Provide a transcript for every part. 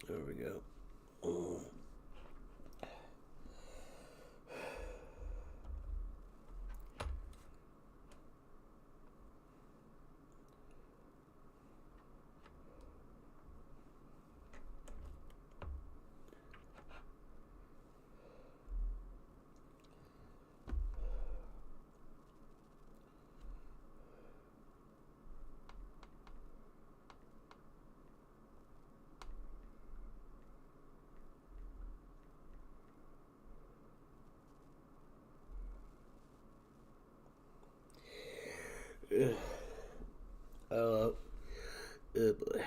There we go. Oh. Hello. Oh boy.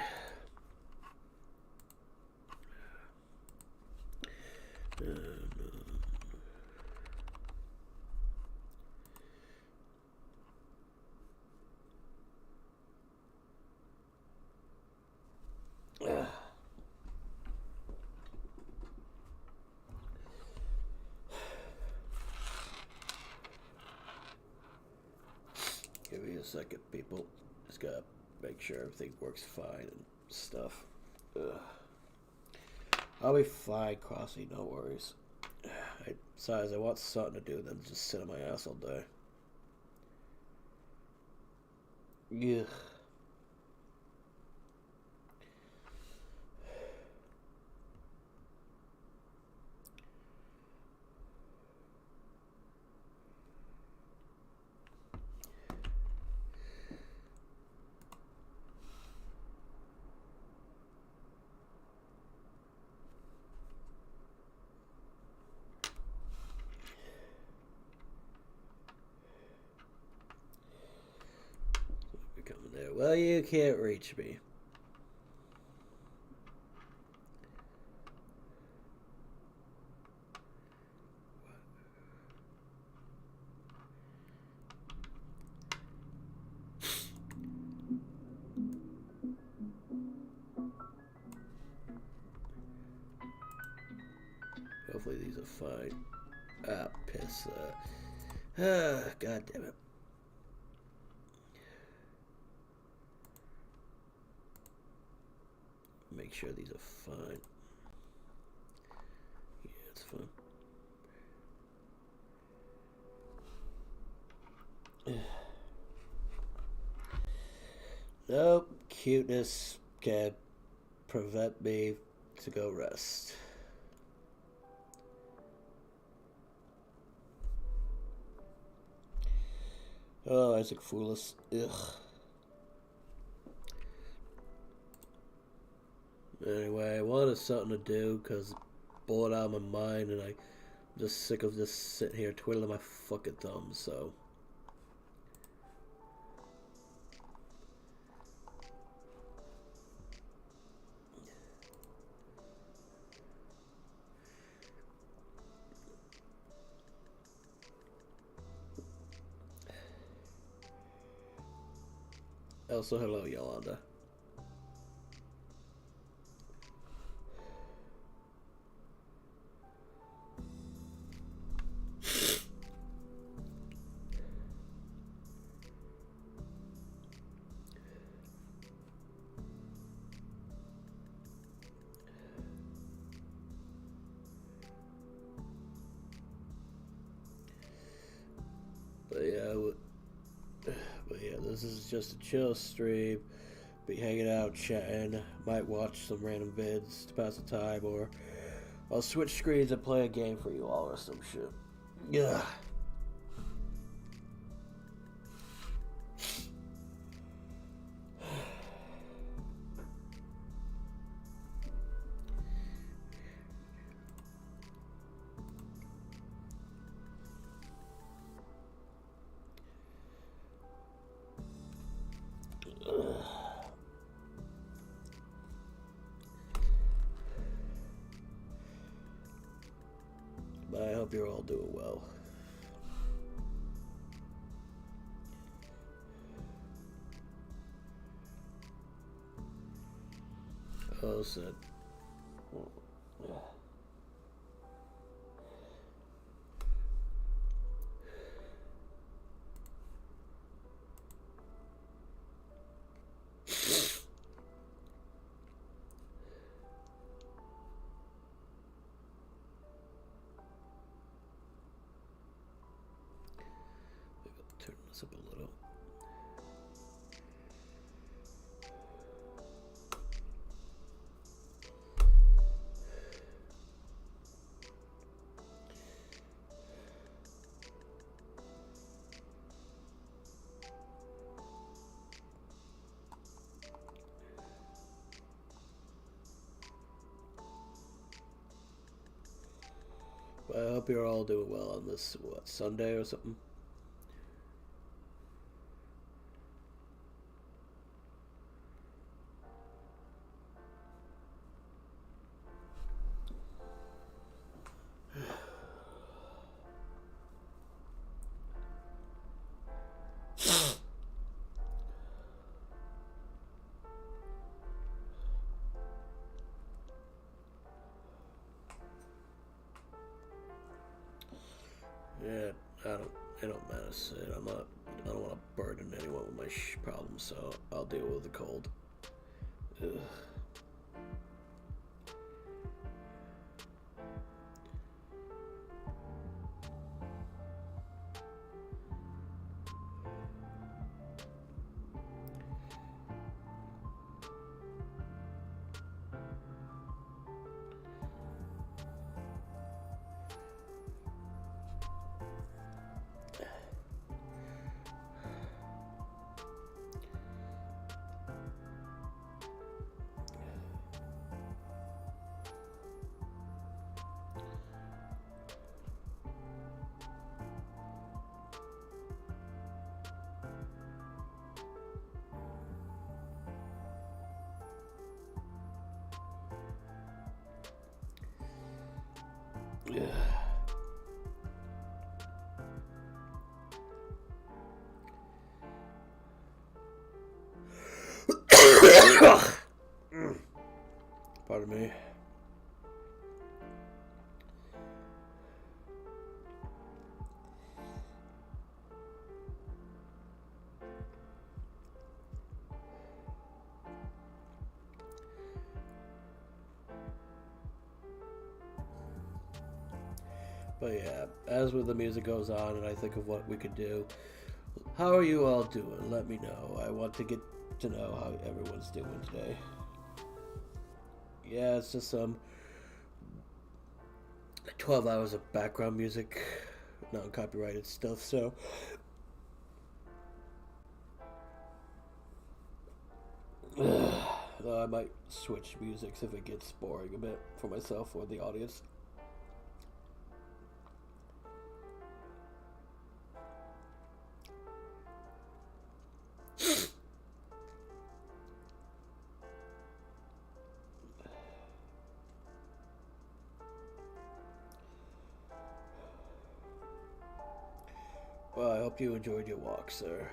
Give me a second, people. Just gotta make sure everything works fine and stuff. Ugh. I'll be fine, Crossy, no worries. Besides, I want something to do than just sit on my ass all day. Yeah. Coming there. Well, you can't reach me. Hopefully these are fine. Ah, piss. God damn it. Make sure these are fine. Yeah, it's fine. Nope, cuteness can prevent me to go rest. Oh, Isaac Foolis. Ugh. Anyway, I wanted something to do because bored out of my mind and I'm just sick of just sitting here twiddling my fucking thumbs, so. Also, hello, Yolanda. But yeah, this is just a chill stream. Be hanging out, chatting. Might watch some random vids to pass the time, or I'll switch screens and play a game for you all or some shit. Yeah. But I hope you're all doing well. Oh, said. this up a little. But I hope you're all doing well on this, what, Sunday or something? Yeah, it don't matter. I don't want to burden anyone with my problems, so I'll deal with the cold. Ugh. Yeah. Pardon me. But yeah, as with the music goes on and I think of what we could do, how are you all doing? Let me know. I want to get to know how everyone's doing today. Yeah, it's just some 12 hours of background music, non-copyrighted stuff, so I might switch musics if it gets boring a bit for myself or the audience. Well, I hope you enjoyed your walk, sir.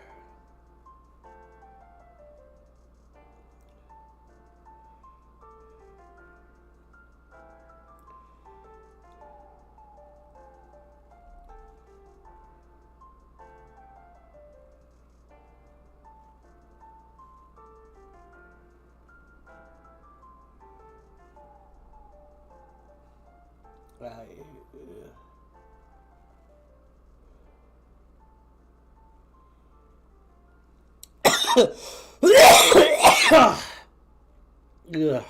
Ugh.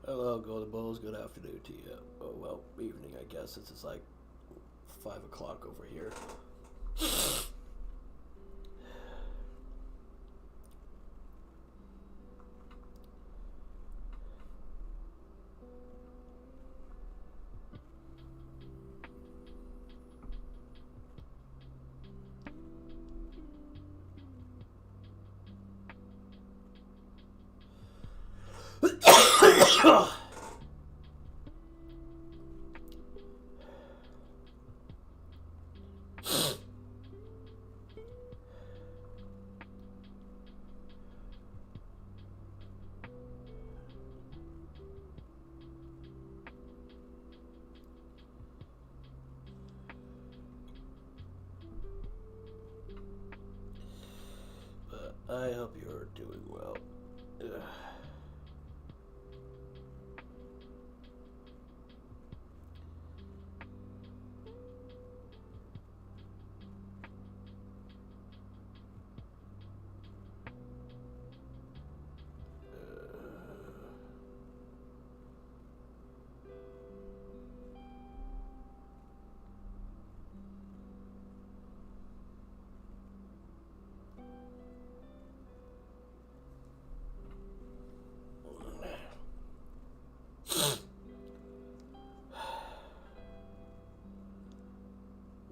Hello, Golden Bulls. Good afternoon to you. Oh, well, evening, I guess, since it's like 5 o'clock over here. I hope you're doing well. Ugh.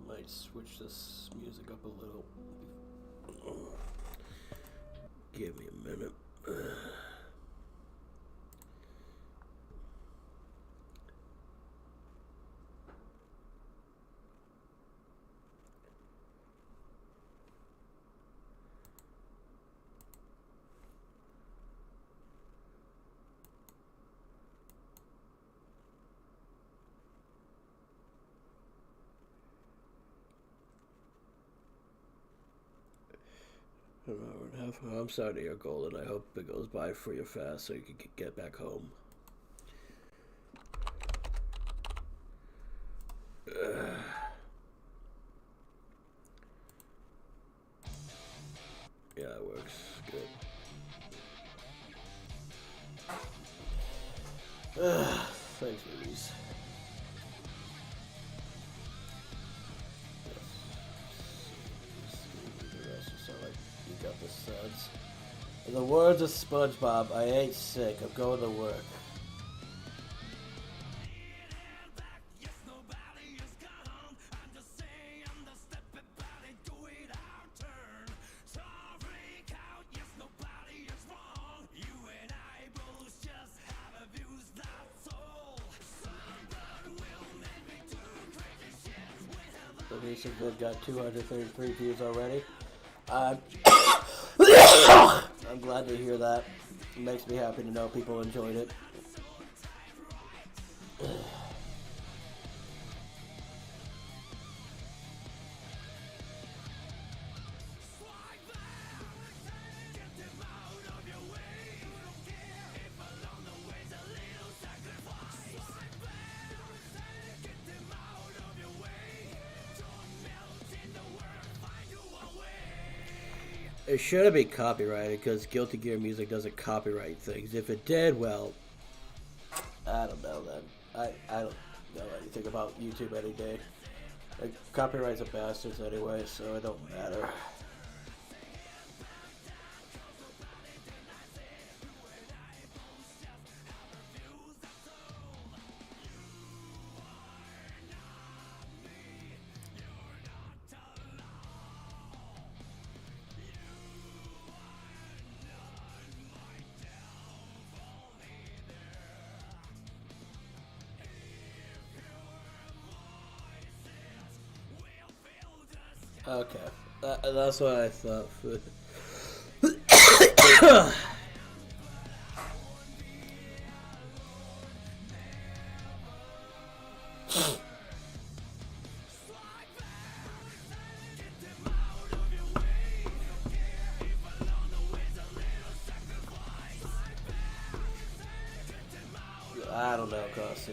Might switch this music up a little. Give me a minute. An hour and a half. I'm sorry to hear, Golden. I hope it goes by for you fast so you can get back home. Yeah, it works. Good. Thanks, Louise. Got the suds. In the words of SpongeBob, I ain't sick. I'm going to work. The recent vid got 233 views already. I'm glad to hear that. It makes me happy to know people enjoyed it. It shouldn't be copyrighted because Guilty Gear Music doesn't copyright things. If it did, well, I don't know then. I don't know anything about YouTube any day. Like, copyrights are bastards anyway, so it don't matter. Okay, that's what I thought. I don't know, Crossy.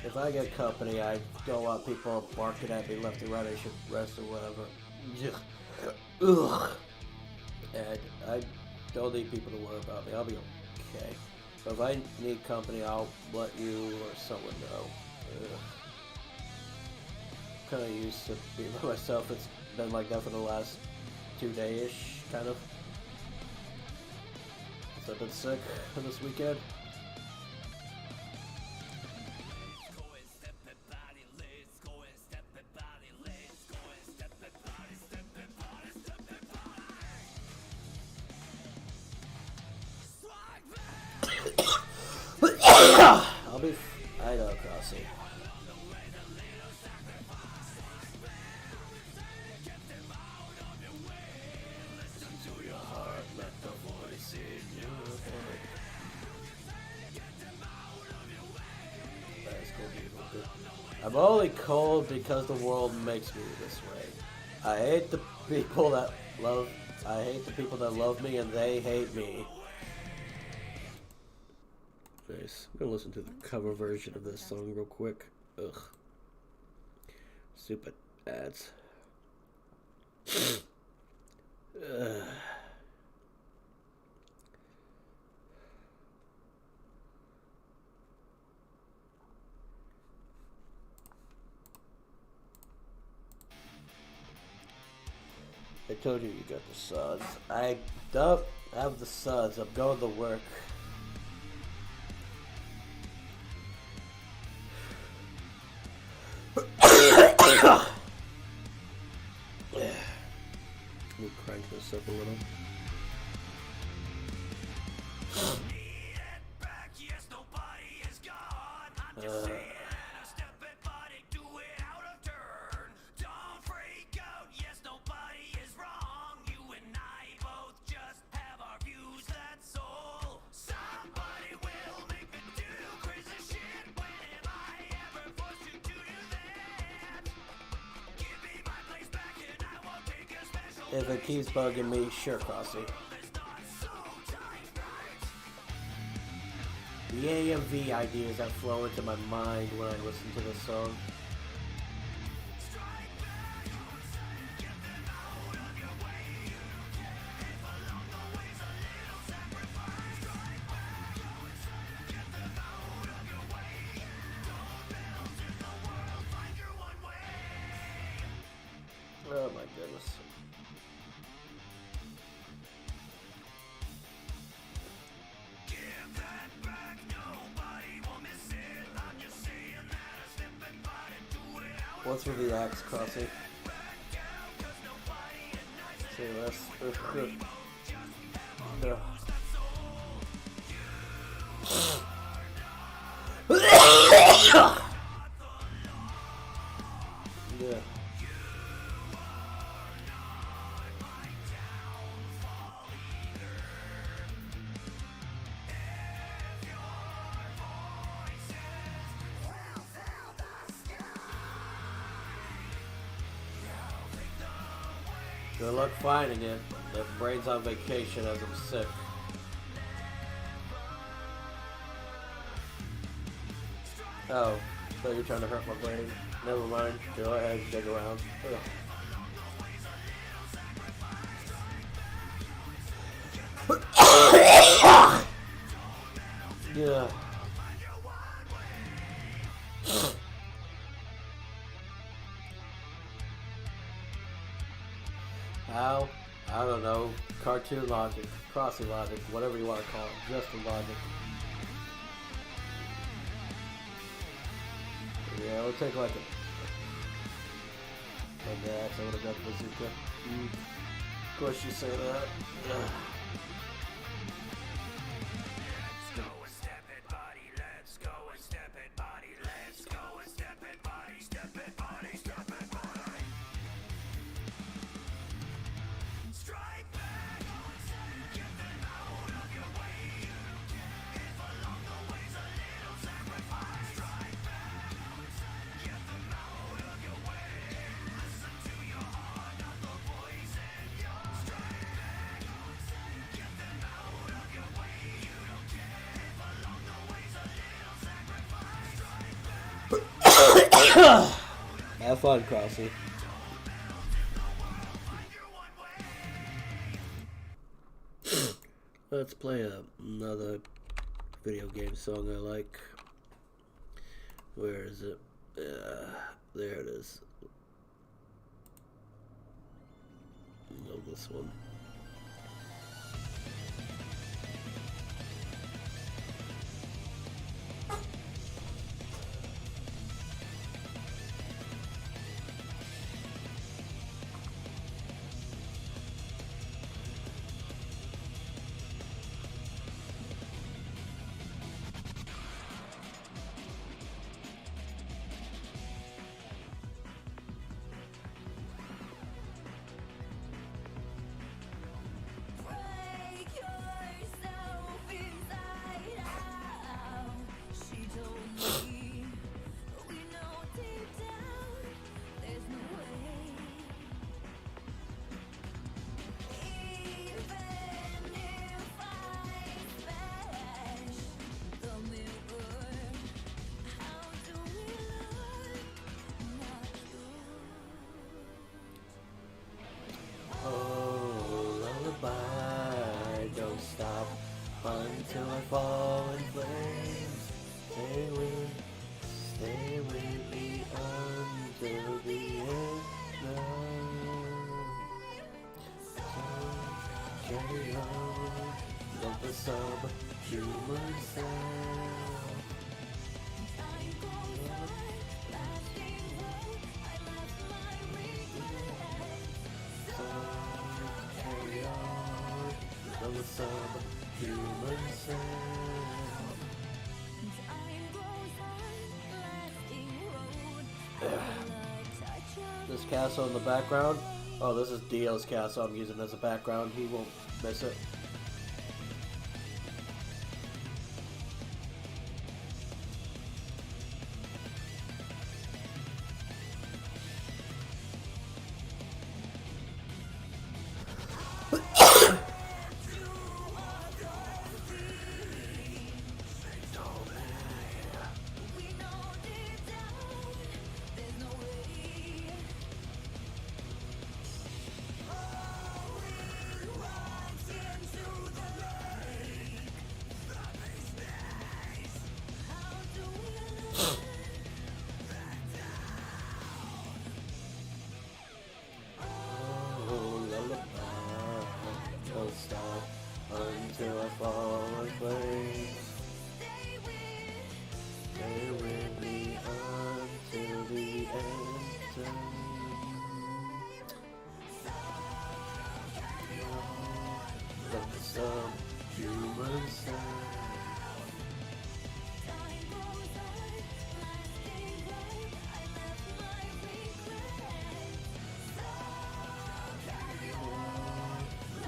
If I get company, I don't want people barking at me left and right. I should rest or whatever. Ugh. And I don't need people to worry about me. I'll be okay. But if I need company, I'll let you or someone know. Kind of used to being by myself. It's been like that for the last 2 days-ish, kind of. So I've been sick for this weekend. I'll be. I know, Crossy. I'm only cold because the world makes me this way. I hate the people that love I hate the people that love me and they hate me. Nice. I'm gonna listen to the cover version of this song real quick. Ugh. Stupid ads. Ugh. I told you you got the suds. I don't have the suds. I'm going to work. Let me crank this up a little. If it keeps bugging me, sure, Crossy. The AMV ideas that flow into my mind when I listen to this song. Oh my goodness. What's with the axe, Crossy? Say less. No. Yeah. Good luck finding it. The brain's on vacation as I'm sick. Oh, so you're trying to hurt my brain. Never mind. Go ahead, dig around. Yeah. How? I don't know. Cartoon logic, crossing logic, whatever you want to call it. Just the logic. Yeah, it'll take like that. I would have got the bazooka. Of course you say that. Ugh. Have fun, Crossy. Let's play another video game song I like. Where is it? There it is. Love this one. until I fall in flames. Stay with me until the end. Carry on, love the subhuman self. Carry on, love the subhuman self. This castle in the background. Oh, this is Dio's castle. I'm using as a background. He won't miss it. Stop until I fall in flames. Stay with me until the end. Love the subhuman sound.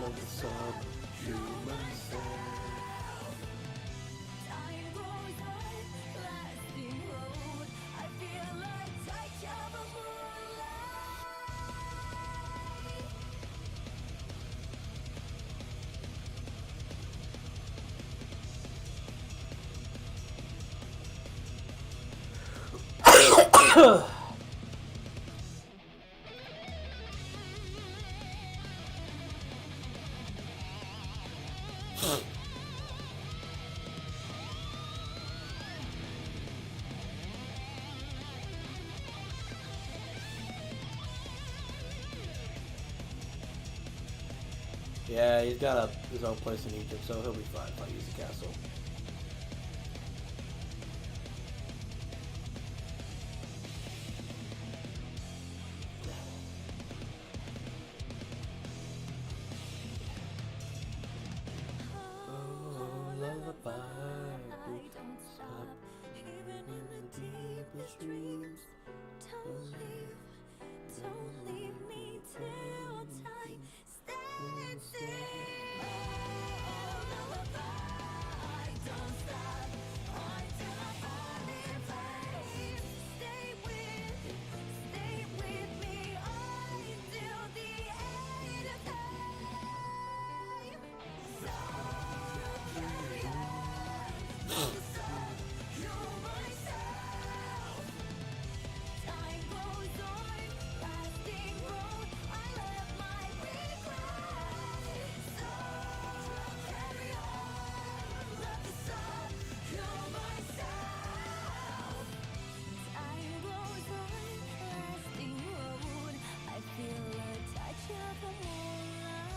Love the subhuman sound. Yeah, he's got his own place in Egypt, so he'll be fine if I use the castle. Oh, lullaby, don't stop, even in the deepest dreams. Don't leave me till time stands still. Lullaby, don't stop until I fall in flames. Stay with me until the end of time. So carry on, you myself. Time goes on, lasting road. I left my regret. So carry on, love the sun, you myself. Time goes on, lasting road. I feel a touch of the moonlight.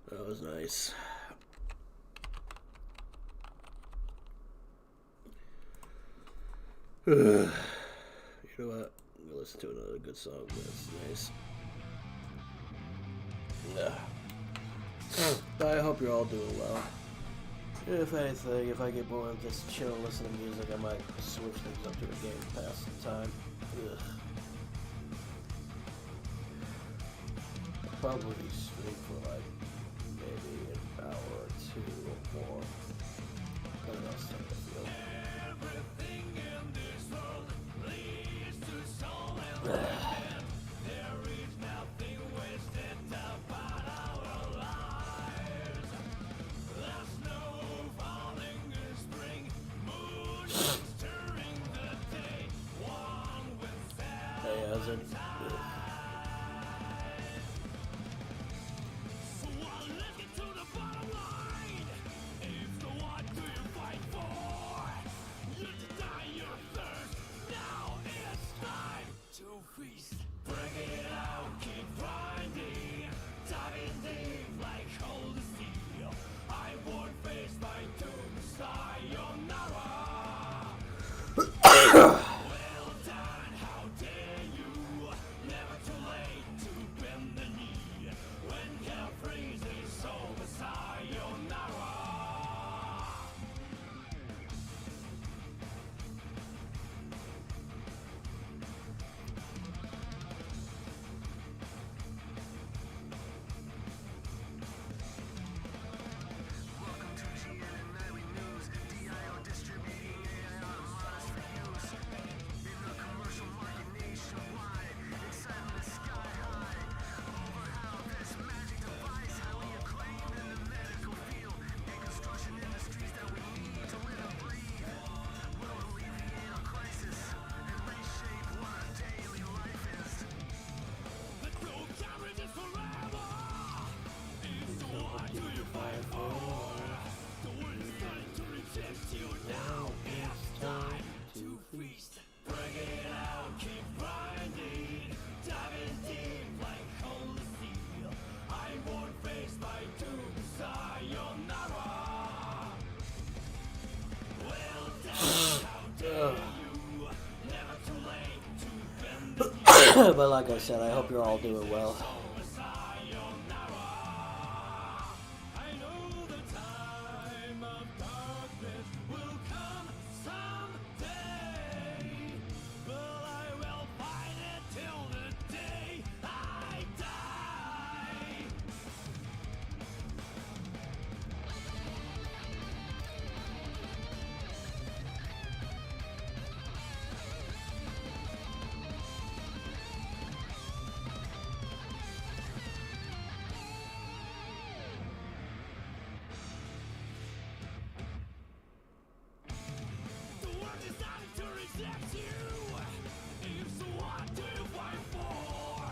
That was nice. You know what? I'm gonna listen to another good song. That's nice. But I hope you're all doing well. If anything, if I get bored of just chill listening to music, I might switch things up to a game to pass some time. Probably stream for like maybe an hour or two or more. But that's how I feel. Everything in this world leads to soul and land. There is nothing wasted about our lives. There's no falling in spring, moon stirring the day. One with Hey, how's it? Well done, how dare you? Never too late to bend the knee. When hell freezes, so sayonara. But like I said, I hope you're all doing well. I know the time of darkness will come someday, but I will fight it till the day I die. The world decided to reject you. If so, what do you fight for?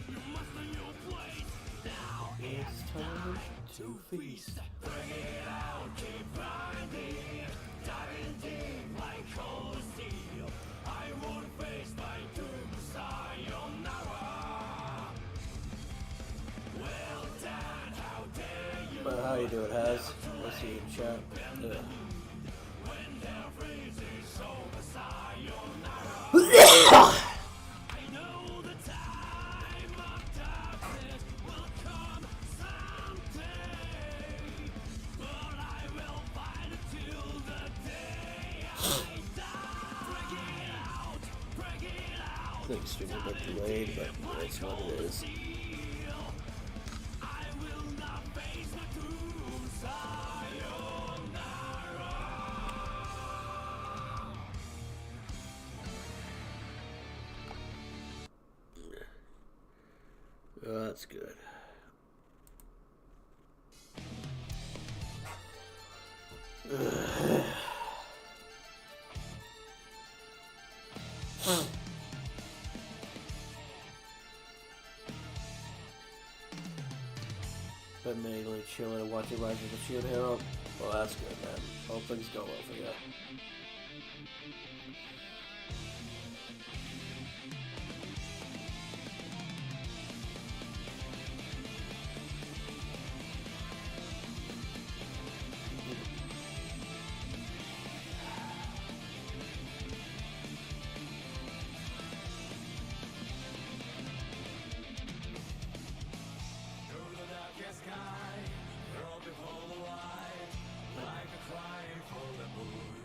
You must know your place. Now It's time to feast. bring it out, keep grinding, diving deep like cold steel. I won't face my doom, sayonara. Well done, how dare you? But how you doing, Haz? I see you in chat. When hell freezes, so sayonara. I know the time of darkness will come someday, but I will fight it till the day I die. Break it out, break it out. I think stream's a bit delayed, but that's what it is. I will not face my doom, sayonara. Oh, that's good. Been mainly chilling and watching Rise of the Shield Hero. Well, that's good, man. Hope things go well for you. Through the darkest sky, thrown before the light, like a crying for the moon.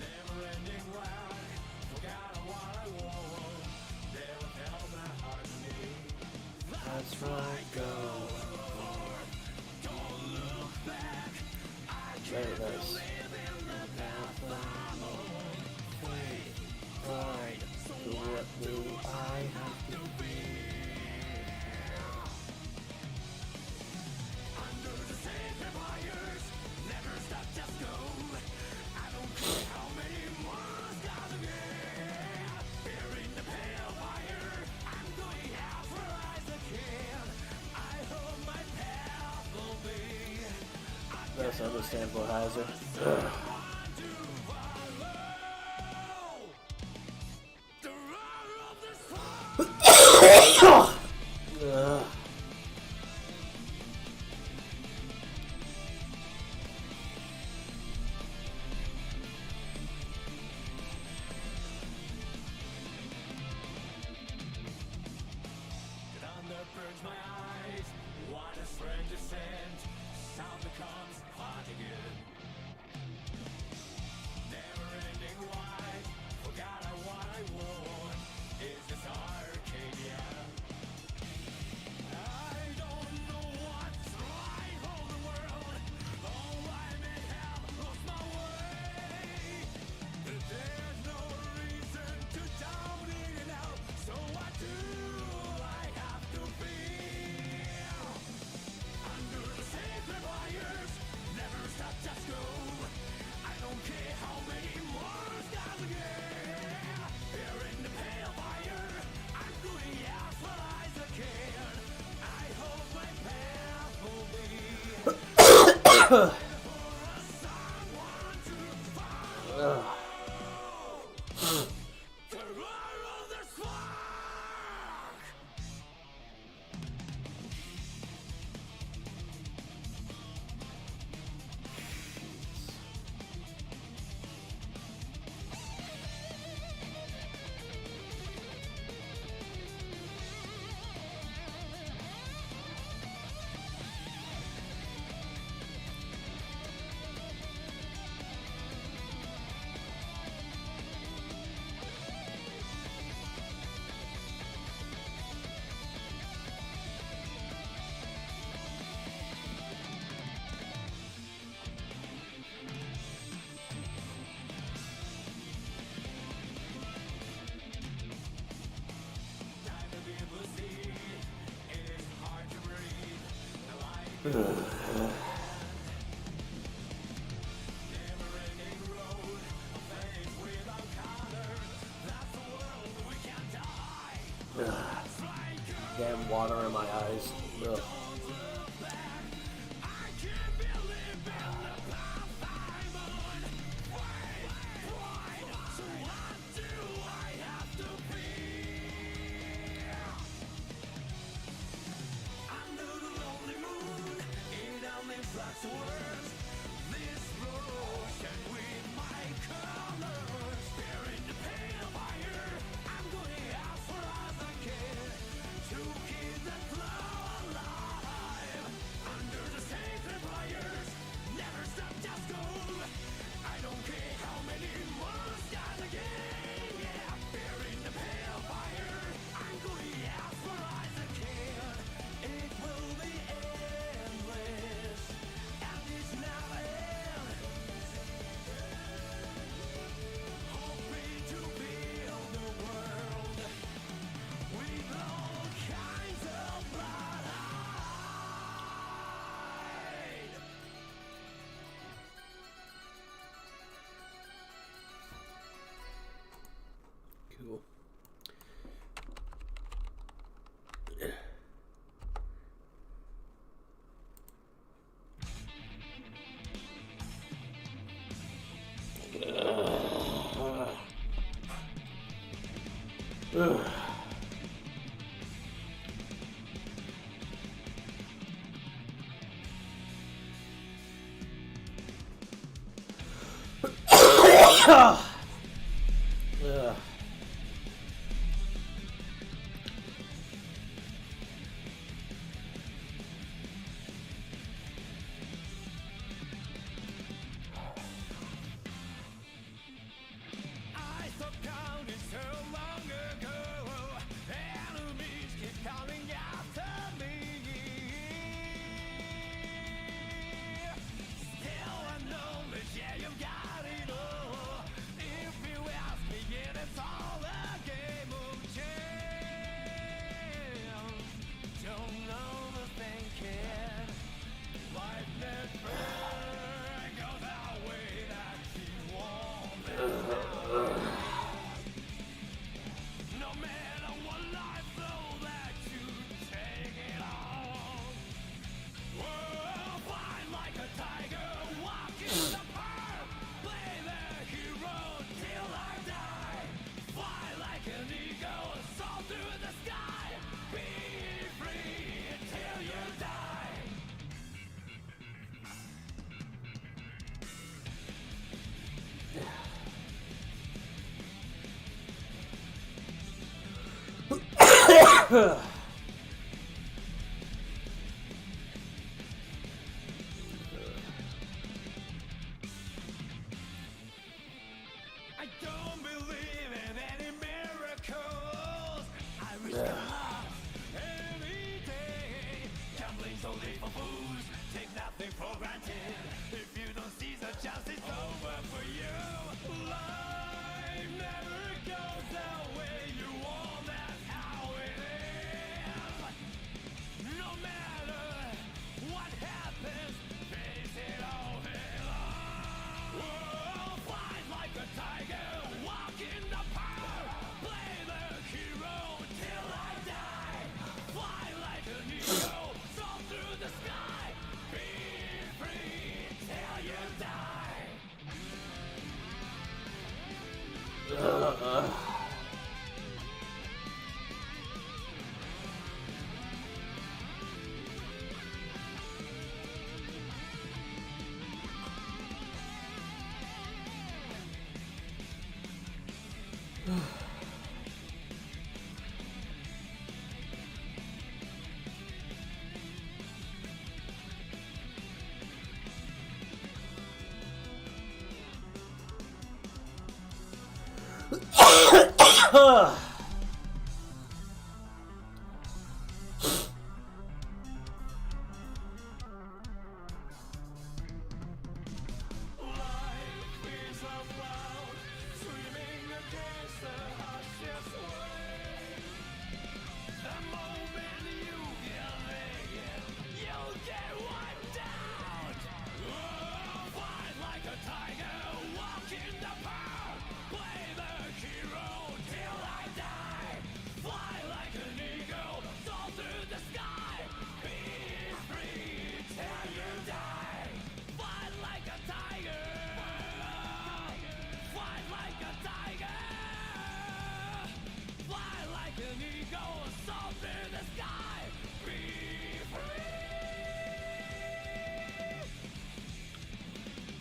Never-ending round, forgot what I want. Never held my heart to me. That's right, go. Don't look back. Very nice. Pride, so what do I have to be? Under the sacred fires, never stop, just go. I don't care how many more gotta get. Here in the pale fire, I'm going out for as I can. I hope my path will be. That's understandable, Hazard. The roar of the storm. Ugh. Damn water in my eyes. Ugh. Cool. I stopped counting so long ago. Enemies keep coming after me. Still acknowledge, yeah, you got it all. If you ask me, yeah, it's all a game of chance. Don't know the thinking. Life never goes that way that you want it. No matter what life throws at you, take it on. Whoa, fight like a tiger, walk in the park. Play the hero till I die. Fly like an eagle, soar through the sky. Be free till you die. I don't believe in any miracles. I risk a lot every day. Gambling's only for fools. Take nothing for granted. If you don't seize the chance, it's over for you. Life never goes the way you want. That's how it is. No matter what happens, face it all head on. Whoa, fight like a tiger, walk in the park. Play the hero till I die. Fly like an eagle, soar through the sky. Be free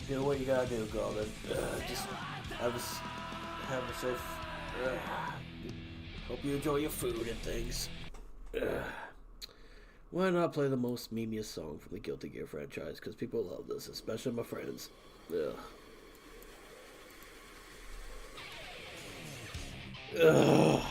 Do what you gotta do, Golden. Just have a safe. Hope you enjoy your food and things. Why not play the most memeiest song from the Guilty Gear franchise? Because people love this, especially my friends. Ugh. Ugh.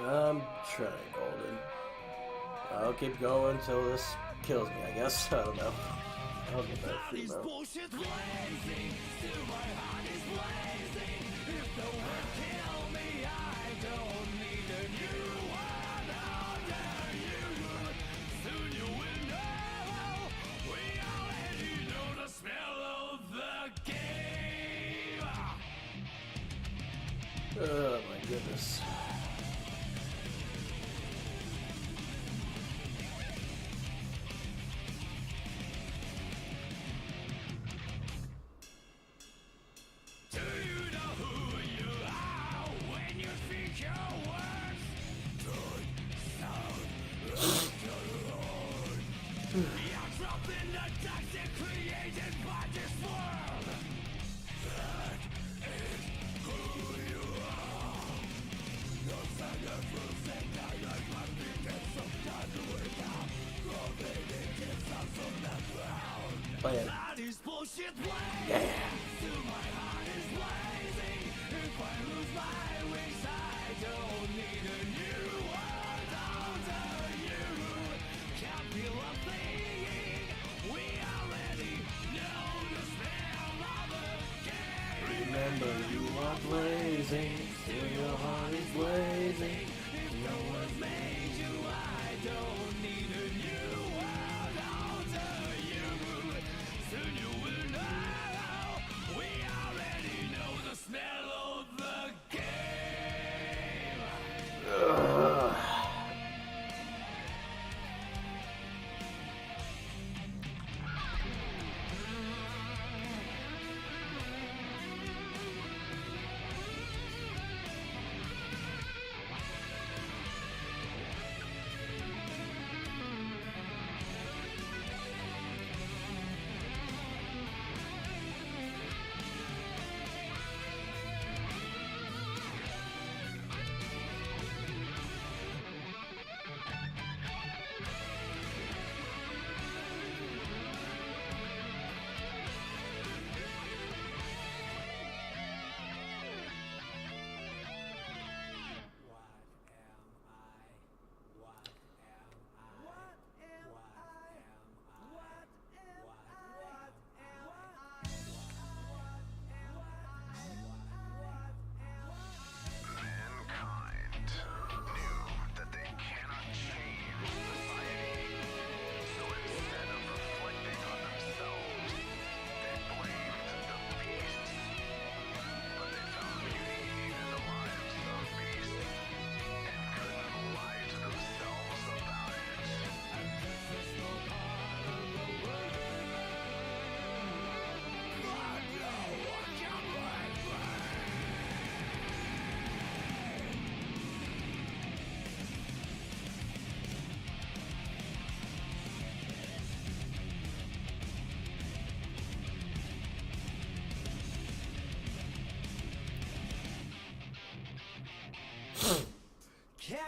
I'm trying, Golden. I'll keep going until this kills me, I guess. I don't know. I'll get that shit though. Bullshit blazing, still my heart is blazing. If the world kill me, I don't need a new one under you. Soon you will know. We already know the smell of the game. Oh my goodness. Do you know who you are when you speak your words? Don't sound like your own. You're trapped in the toxic created by this world. That is who you are. No further proof that I like my feet and sometimes wake up. Gravity gets out from the ground. Play it. That is bullshit blazing. Yeah. Still my heart is blazing. If I lose my wings, I don't need a new world under you. Can't feel a thing. We already know the smell of the game. Remember, you are blazing. Still your heart is blazing. No one's made you. I don't need a new world under you. Soon you will know. We already know the smell of the game.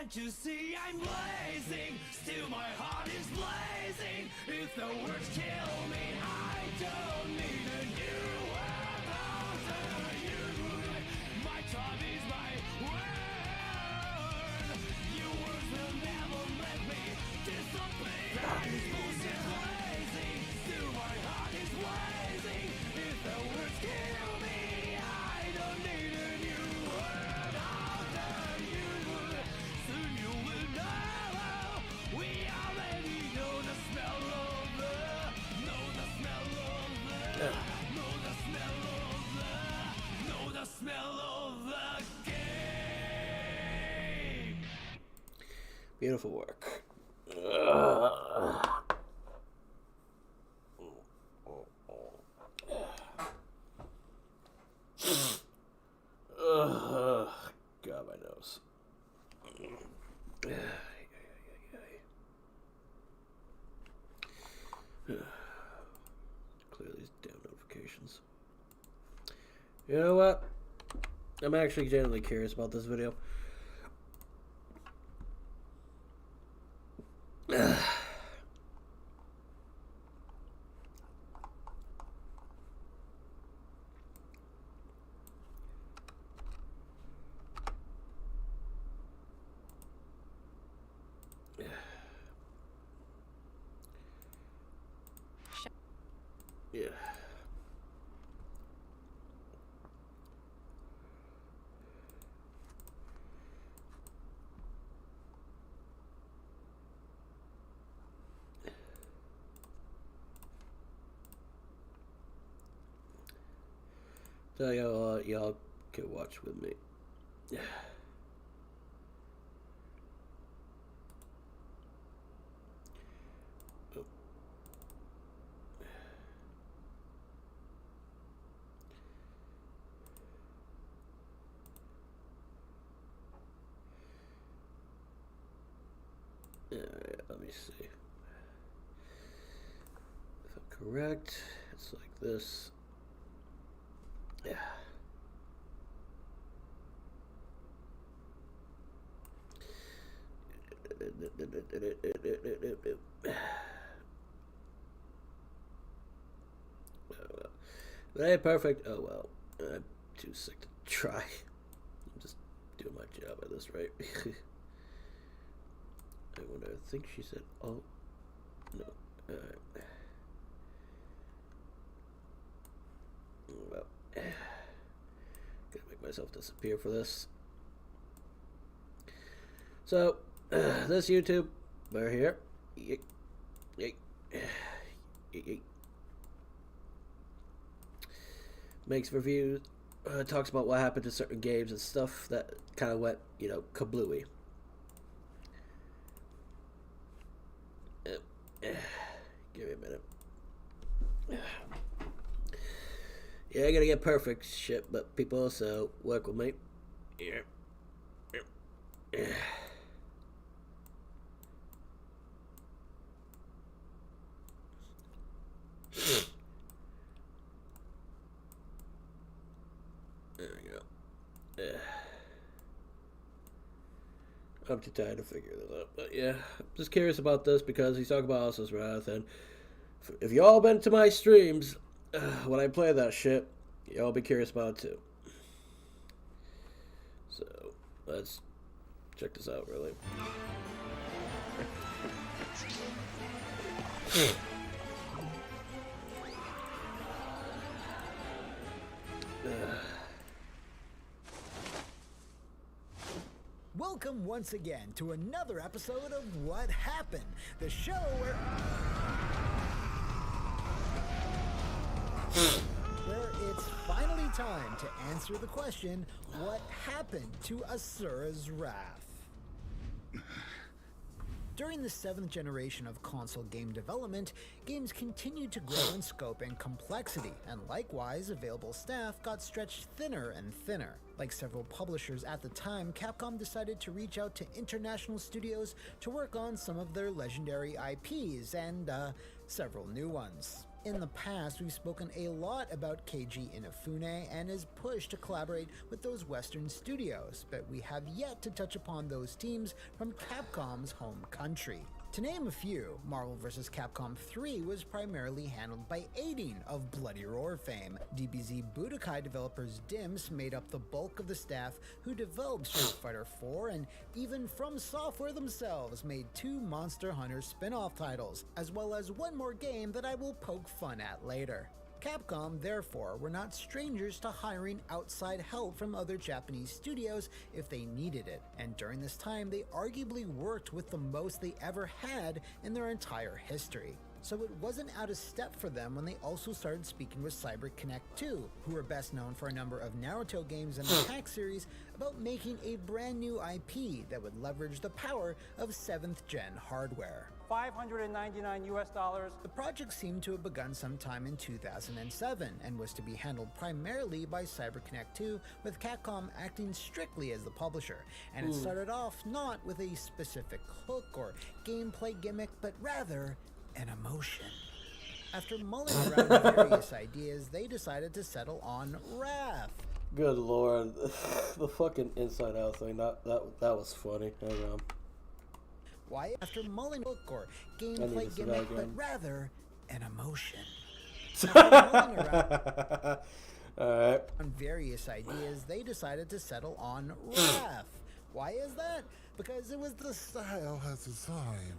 Can't you see I'm blazing? Still my heart is blazing. If the words kill me, I don't need a new world after you. My time is my word. Your words will never let me disappear. This bullshit blazing. Still my heart is blazing. If the words kill me, I don't need a new world after you. Soon you will know. We already know the smell of the, know the smell of the, know the smell of the, know the smell of the game. Beautiful work. God, my nose. Clear these damn notifications. You know what? I'm actually genuinely curious about this video. Yeah. So y'all can watch with me. Oh. Let me see. If I'm correct, it's like this. Yeah. But ain't perfect. Oh well. I'm too sick to try. I'm just doing my job at this rate. I wonder, I think she said, oh, no. Alright. Well, gotta make myself disappear for this. So, this YouTube, we're here. Yeet. Yeet. Yeet. Yeet. Makes reviews, talks about what happened to certain games and stuff that kind of went, you know, kablooey. Give me a minute. Yeah, I gotta get perfect shit, but people also work with me. Yeah. There we go. I'm too tired to figure this out. But yeah, I'm just curious about this because he's talking about Asura's Wrath, and if y'all been to my streams, when I play that shit, y'all be curious about it too. So, let's check this out, really. Welcome once again to another episode of What Happened, the show where it's finally time to answer the question, what happened to Asura's Wrath? During the 7th generation of console game development, games continued to grow in scope and complexity, and likewise, available staff got stretched thinner and thinner. Like several publishers at the time, Capcom decided to reach out to international studios to work on some of their legendary IPs, and several new ones. In the past, we've spoken a lot about Keiji Inafune and his push to collaborate with those Western studios, but we have yet to touch upon those teams from Capcom's home country. To name a few, Marvel vs. Capcom 3 was primarily handled by Aiding of Bloody Roar fame. DBZ Budokai developers DIMS made up the bulk of the staff who developed Street Fighter 4, and even From Software themselves made 2 Monster Hunter spin-off titles, as well as one more game that I will poke fun at later. Capcom, therefore, were not strangers to hiring outside help from other Japanese studios if they needed it, and during this time they arguably worked with the most they ever had in their entire history. So it wasn't out of step for them when they also started speaking with CyberConnect 2, who were best known for a number of Naruto games and the Hack series, about making a brand new IP that would leverage the power of 7th gen hardware. $599 US. The project seemed to have begun sometime in 2007 and was to be handled primarily by CyberConnect 2, with Capcom acting strictly as the publisher, and it started off not with a specific hook or gameplay gimmick, but rather an emotion. After mulling around various ideas, they decided to settle on Wrath. Good lord, the fucking Inside Out thing, that was funny. Hang on. Why? After mulling hook or I need gameplay to see that gimmick, but again. rather an emotion. After mulling around Alright. on various ideas, they decided to settle on Wrath. Why is that? Because it was the style at the time.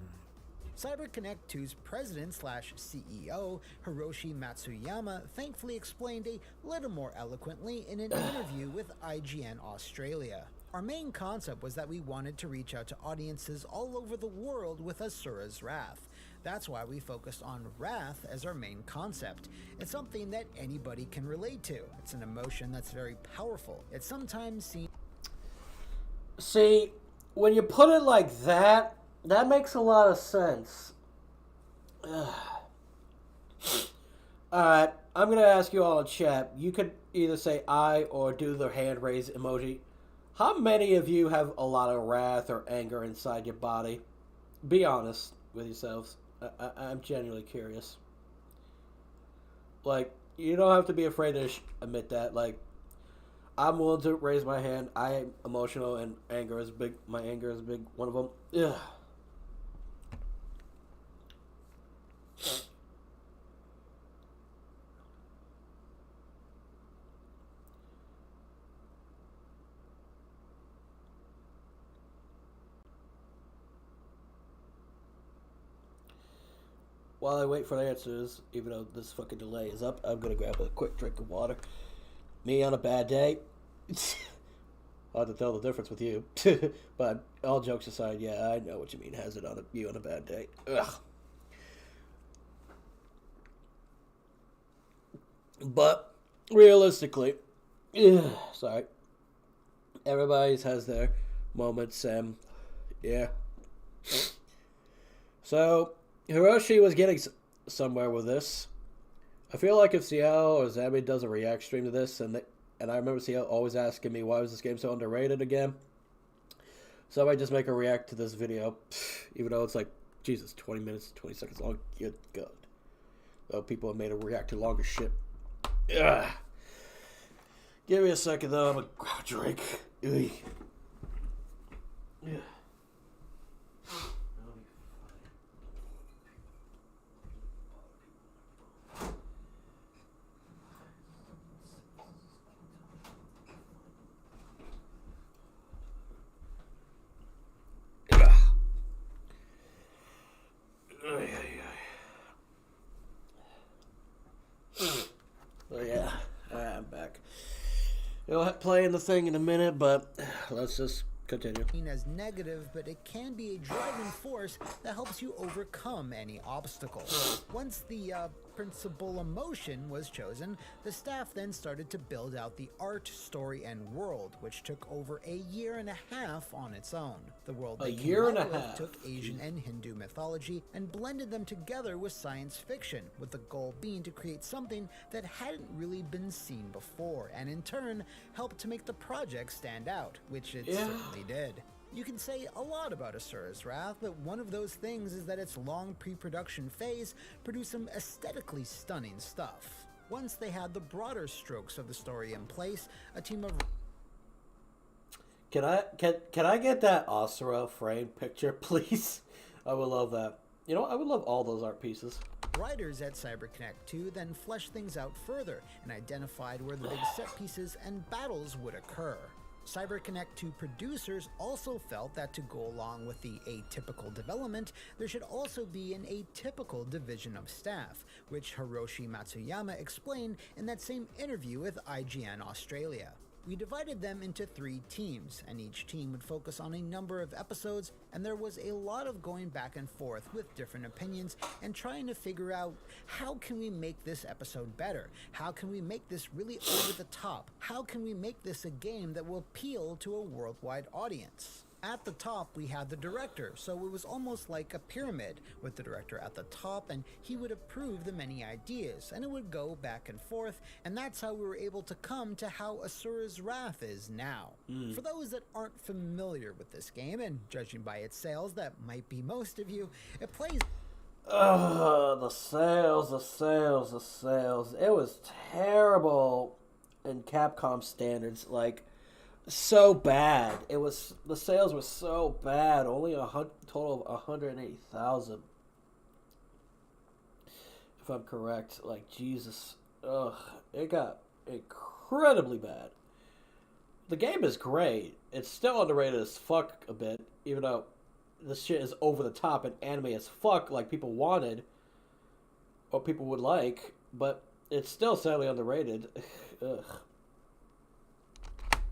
CyberConnect 2's president/CEO, Hiroshi Matsuyama, thankfully explained a little more eloquently in an interview with IGN Australia. Our main concept was that we wanted to reach out to audiences all over the world with Asura's Wrath. That's why we focused on Wrath as our main concept. It's something that anybody can relate to. It's an emotion that's very powerful. It's sometimes seen. See, when you put it like that, that makes a lot of sense. Alright, I'm going to ask you all in chat. You could either say I or do the hand raise emoji. How many of you have a lot of wrath or anger inside your body? Be honest with yourselves. I'm genuinely curious. Like, you don't have to be afraid to admit that. Like, I'm willing to raise my hand. I am emotional, and anger is big. My anger is a big one of them. Ugh. While I wait for the answers, even though this fucking delay is up, I'm gonna grab a quick drink of water. Me on a bad day. Hard to tell the difference with you. But all jokes aside, yeah, I know what you mean. Has it on you on a bad day. Ugh. But realistically, sorry. Everybody's has their moments, yeah. So Hiroshi was getting somewhere with this. I feel like if Ciel or Zambi does a react stream to this, and I remember Ciel always asking me why was this game so underrated again. So I just make a react to this video, even though it's like, Jesus, 20 minutes, 20 seconds long. Good God. Though people have made a react to longer shit. Ugh. Give me a second though, I'm gonna grab a drink. Ugh. Yeah. Oh yeah, I'm back. We'll play the thing in a minute, but let's just continue. Seen as negative, but it can be a driving force that helps you overcome any obstacle. Once the principal emotion was chosen, the staff then started to build out the art, story, and world, which took over a year and a half on its own. The world they year came and up a with half. took Asian and Hindu mythology and blended them together with science fiction, with the goal being to create something that hadn't really been seen before, and in turn helped to make the project stand out, which it certainly did. You can say a lot about Asura's Wrath, but one of those things is that its long pre-production phase produced some aesthetically stunning stuff. Once they had the broader strokes of the story in place, a team of Can I get that Asura frame picture, please? I would love that. You know, I would love all those art pieces. writers at CyberConnect 2 then fleshed things out further and identified where the big set pieces and battles would occur. CyberConnect 2 producers also felt that to go along with the atypical development, there should also be an atypical division of staff, which Hiroshi Matsuyama explained in that same interview with IGN Australia. We divided them into 3 teams, and each team would focus on a number of episodes, and there was a lot of going back and forth with different opinions and trying to figure out, how can we make this episode better? How can we make this really over the top? How can we make this a game that will appeal to a worldwide audience? At the top, we had the director, so it was almost like a pyramid, with the director at the top, and he would approve the many ideas, and it would go back and forth, and that's how we were able to come to how Asura's Wrath is now. For those that aren't familiar with this game, and judging by its sales, that might be most of you, it plays... Ugh, the sales. It was terrible in Capcom standards, like... so bad. It was, the sales were so bad. Only a total of 180,000, if I'm correct. Like, Jesus, ugh, it got incredibly bad. The game is great. It's still underrated as fuck a bit, even though this shit is over the top and anime as fuck, like people wanted or people would like. But it's still sadly underrated. Ugh.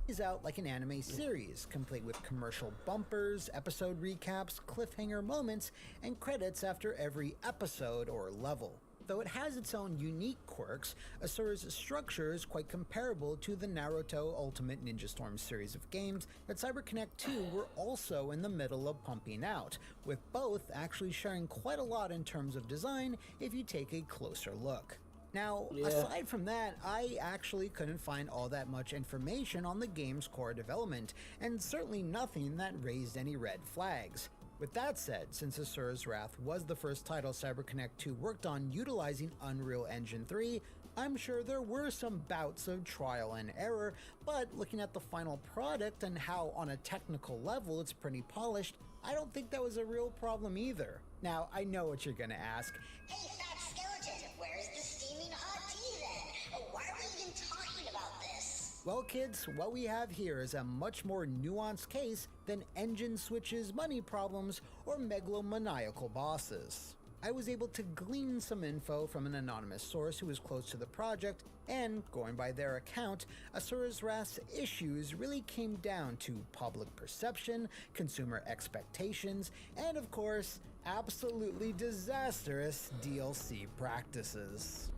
Is out like an anime series, complete with commercial bumpers, episode recaps, cliffhanger moments, and credits after every episode or level. Though it has its own unique quirks, Asura's structure is quite comparable to the Naruto Ultimate Ninja Storm series of games that CyberConnect 2 were also in the middle of pumping out, with both actually sharing quite a lot in terms of design if you take a closer look. Now, aside from that, I actually couldn't find all that much information on the game's core development, and certainly nothing that raised any red flags. With that said, since Asura's Wrath was the first title CyberConnect 2 worked on utilizing Unreal Engine 3, I'm sure there were some bouts of trial and error, but looking at the final product and how on a technical level it's pretty polished, I don't think that was a real problem either. Now, I know what you're gonna ask. Hey, Fat Skeleton, where's the steaming hot tea then? Why are we even talking about this? Well, kids, what we have here is a much more nuanced case than engine switches, money problems, or megalomaniacal bosses. I was able to glean some info from an anonymous source who was close to the project, and, going by their account, Asura's Wrath's issues really came down to public perception, consumer expectations, and of course, absolutely disastrous DLC practices.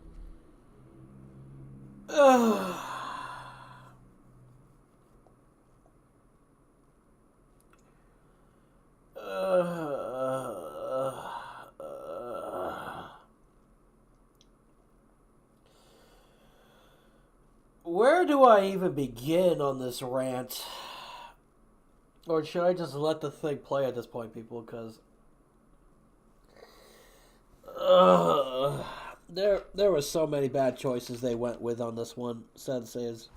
Where do I even begin on this rant? Or should I just let the thing play at this point, people? Because there were so many bad choices they went with on this one, senseis.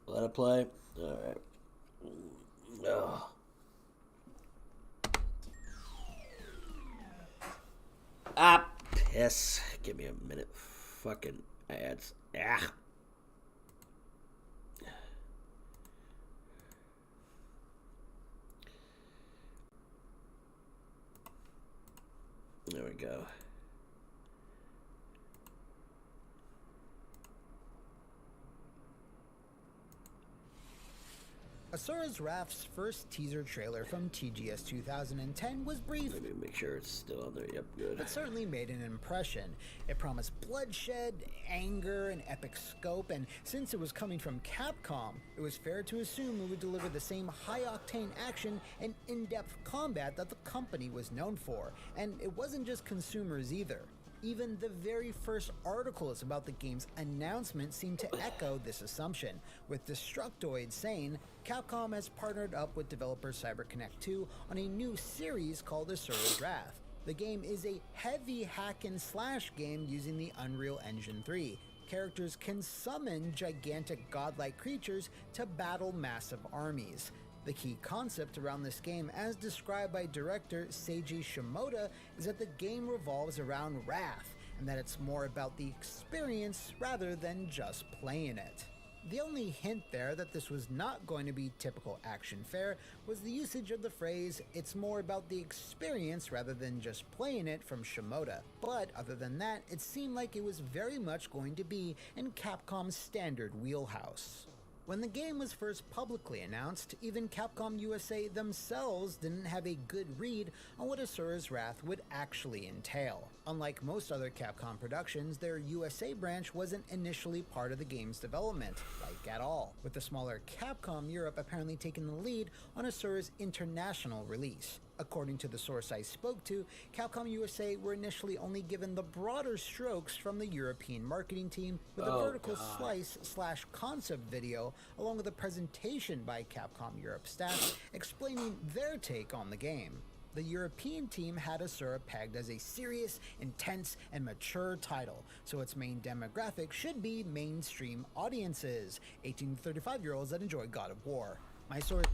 Let it play. Alright. Ah, piss. Give me a minute. Fucking ads. Ah. There we go. Asura's Wrath's first teaser trailer from TGS 2010 was brief, Let me make sure it's still on there. Yep, good. but certainly made an impression. It promised bloodshed, anger, and epic scope, and since it was coming from Capcom, it was fair to assume it would deliver the same high-octane action and in-depth combat that the company was known for. And it wasn't just consumers either. Even the very first articles about the game's announcement seemed to echo this assumption, with Destructoid saying Capcom has partnered up with developer CyberConnect 2 on a new series called Asura's Wrath. The game is a heavy hack and slash game using the Unreal Engine 3. Characters can summon gigantic godlike creatures to battle massive armies. The key concept around this game, as described by director Seiji Shimoda, is that the game revolves around wrath, and that it's more about the experience rather than just playing it. The only hint there that this was not going to be typical action fare was the usage of the phrase, "it's more about the experience rather than just playing it" from Shimoda. But other than that, it seemed like it was very much going to be in Capcom's standard wheelhouse. When the game was first publicly announced, even Capcom USA themselves didn't have a good read on what Asura's Wrath would actually entail. Unlike most other Capcom productions, their USA branch wasn't initially part of the game's development, like at all, with the smaller Capcom Europe apparently taking the lead on Asura's international release. According to the source I spoke to, Capcom USA were initially only given the broader strokes from the European marketing team, with a vertical slice/concept video along with a presentation by Capcom Europe staff explaining their take on the game. The European team had Asura pegged as a serious, intense, and mature title, so its main demographic should be mainstream audiences, 18 to 35-year-olds that enjoy God of War. My source...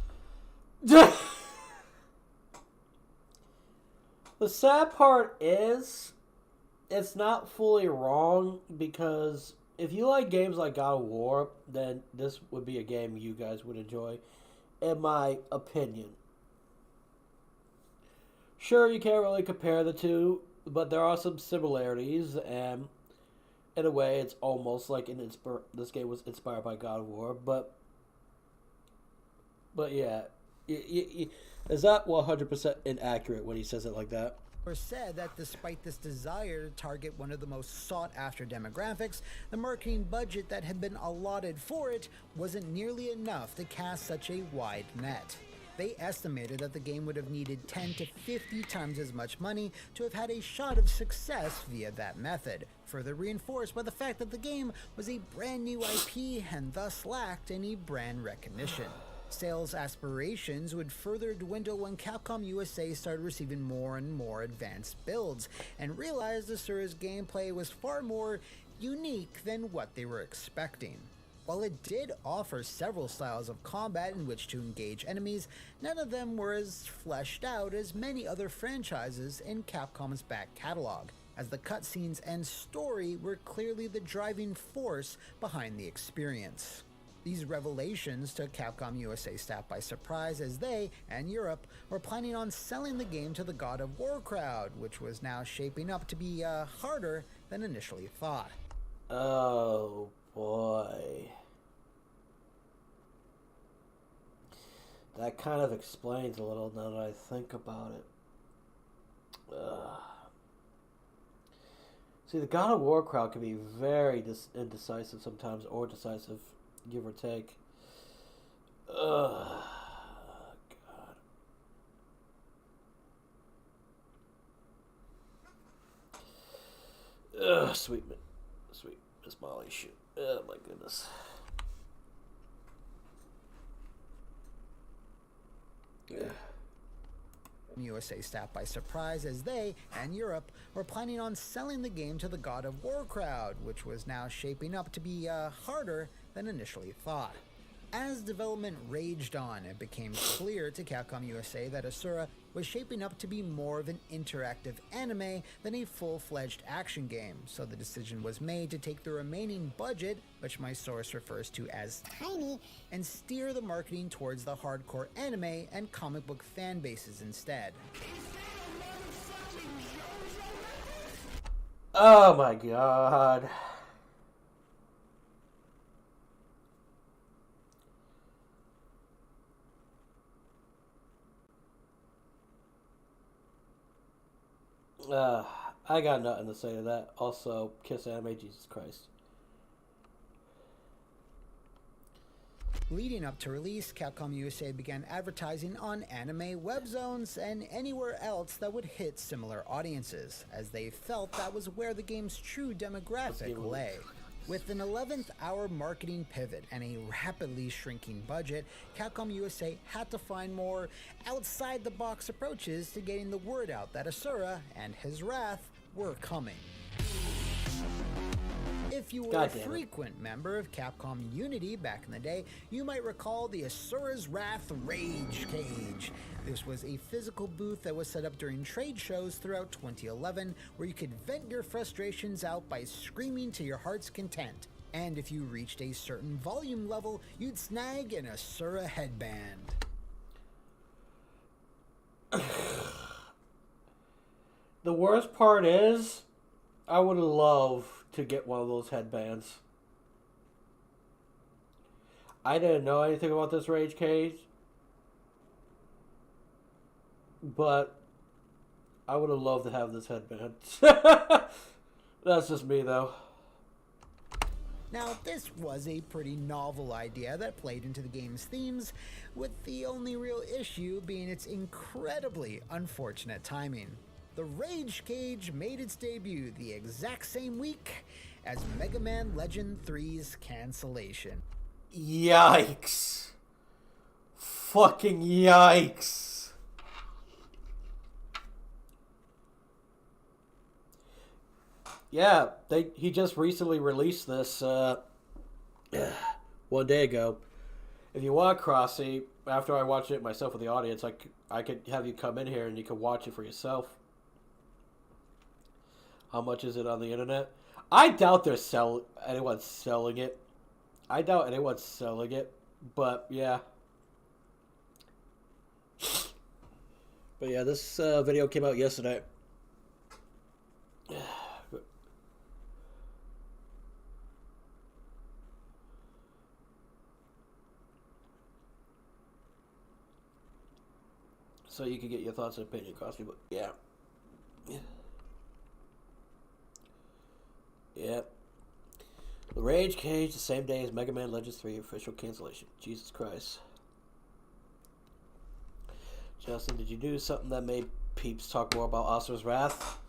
The sad part is, it's not fully wrong, because if you like games like God of War, then this would be a game you guys would enjoy, in my opinion. Sure, you can't really compare the two, but there are some similarities, and in a way, it's almost like this game was inspired by God of War, but yeah, is that 100% inaccurate when he says it like that? Or said that despite this desire to target one of the most sought-after demographics, the marketing budget that had been allotted for it wasn't nearly enough to cast such a wide net. They estimated that the game would have needed 10 to 50 times as much money to have had a shot of success via that method, further reinforced by the fact that the game was a brand new IP and thus lacked any brand recognition. Sales aspirations would further dwindle when Capcom USA started receiving more and more advanced builds, and realized Asura's gameplay was far more unique than what they were expecting. While it did offer several styles of combat in which to engage enemies, none of them were as fleshed out as many other franchises in Capcom's back catalog, as the cutscenes and story were clearly the driving force behind the experience. These revelations took Capcom USA staff by surprise, as they, and Europe, were planning on selling the game to the God of War crowd, which was now shaping up to be harder than initially thought. Oh boy. That kind of explains a little now that I think about it. See, the God of War crowd can be very indecisive sometimes, or decisive, give or take. God. Sweet Miss Molly, shoot. Oh my goodness. Yeah. USA staff by surprise, as they, and Europe, were planning on selling the game to the God of War crowd, which was now shaping up to be harder than initially thought. As development raged on, it became clear to Capcom USA that Asura was shaping up to be more of an interactive anime than a full-fledged action game, so the decision was made to take the remaining budget, which my source refers to as tiny, and steer the marketing towards the hardcore anime and comic book fan bases instead. Oh my god. I got nothing to say to that. Also, Kiss Anime, Jesus Christ. Leading up to release, Capcom USA began advertising on anime web zones and anywhere else that would hit similar audiences, as they felt that was where the game's true demographic lay. With an 11th hour marketing pivot and a rapidly shrinking budget, Capcom USA had to find more outside the box approaches to getting the word out that Asura and his wrath were coming. If you were a frequent member of Capcom Unity back in the day, you might recall the Asura's Wrath Rage Cage. This was a physical booth that was set up during trade shows throughout 2011, where you could vent your frustrations out by screaming to your heart's content. And if you reached a certain volume level, you'd snag an Asura headband. The worst part is, I would love to get one of those headbands. I didn't know anything about this Rage Cage, but I would have loved to have this headband. That's just me, though. Now, this was a pretty novel idea that played into the game's themes, with the only real issue being its incredibly unfortunate timing. The Rage Cage made its debut the exact same week as Mega Man Legend 3's cancellation. Yikes. Fucking yikes. Yeah, he just recently released this 1 day ago. If you want Crossy, after I watch it myself with the audience, I could have you come in here and you can watch it for yourself. How much is it on the internet? I doubt anyone's selling it. I doubt anyone's selling it, but yeah. But yeah, this video came out yesterday. So you can get your thoughts and opinion across me, but yeah. Yep. The Rage Cage the same day as Mega Man Legends 3 official cancellation. Jesus Christ. Justin, did you do something that made peeps talk more about Asura's Wrath?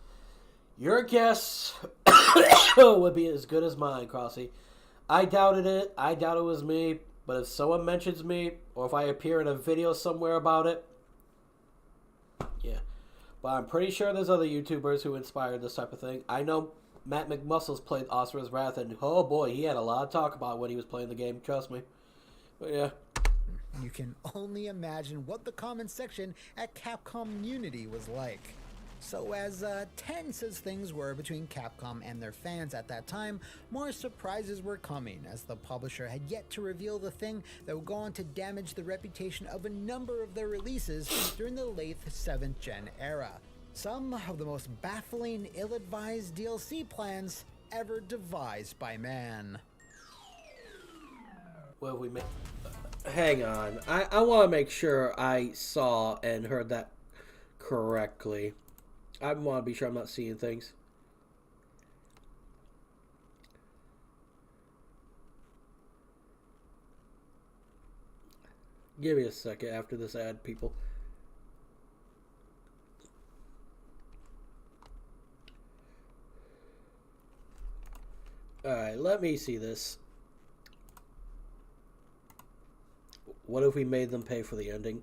Your guess would be as good as mine, Crossy. I doubted it. I doubt it was me. But if someone mentions me, or if I appear in a video somewhere about it, yeah. But I'm pretty sure there's other YouTubers who inspired this type of thing. I know Matt McMuscles played Asura's Wrath, and oh boy, he had a lot of talk about when he was playing the game, trust me. But yeah. You can only imagine what the comment section at Capcom Unity was like. So as tense as things were between Capcom and their fans at that time, more surprises were coming, as the publisher had yet to reveal the thing that would go on to damage the reputation of a number of their releases during the late 7th Gen era. Some of the most baffling, ill-advised DLC plans ever devised by man. Well, we made... Hang on. I want to make sure I saw and heard that correctly. I want to be sure I'm not seeing things. Give me a second after this ad, people. Alright, let me see this. What if we made them pay for the ending?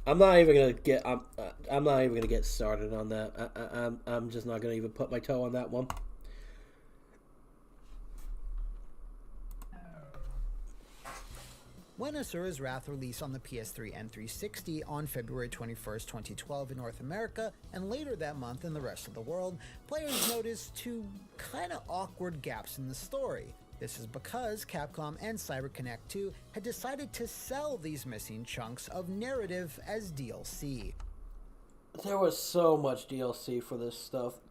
I'm not even gonna get. I'm not even gonna get started on that. I'm just not gonna even put my toe on that one. When Asura's Wrath released on the PS3 and 360 on February 21st, 2012 in North America, and later that month in the rest of the world, players noticed two kinda awkward gaps in the story. This is because Capcom and CyberConnect 2 had decided to sell these missing chunks of narrative as DLC. There was so much DLC for this stuff.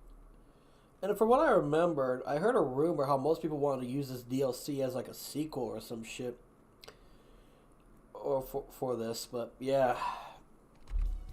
And from what I remembered, I heard a rumor how most people wanted to use this DLC as like a sequel or some shit. Or for this, but yeah.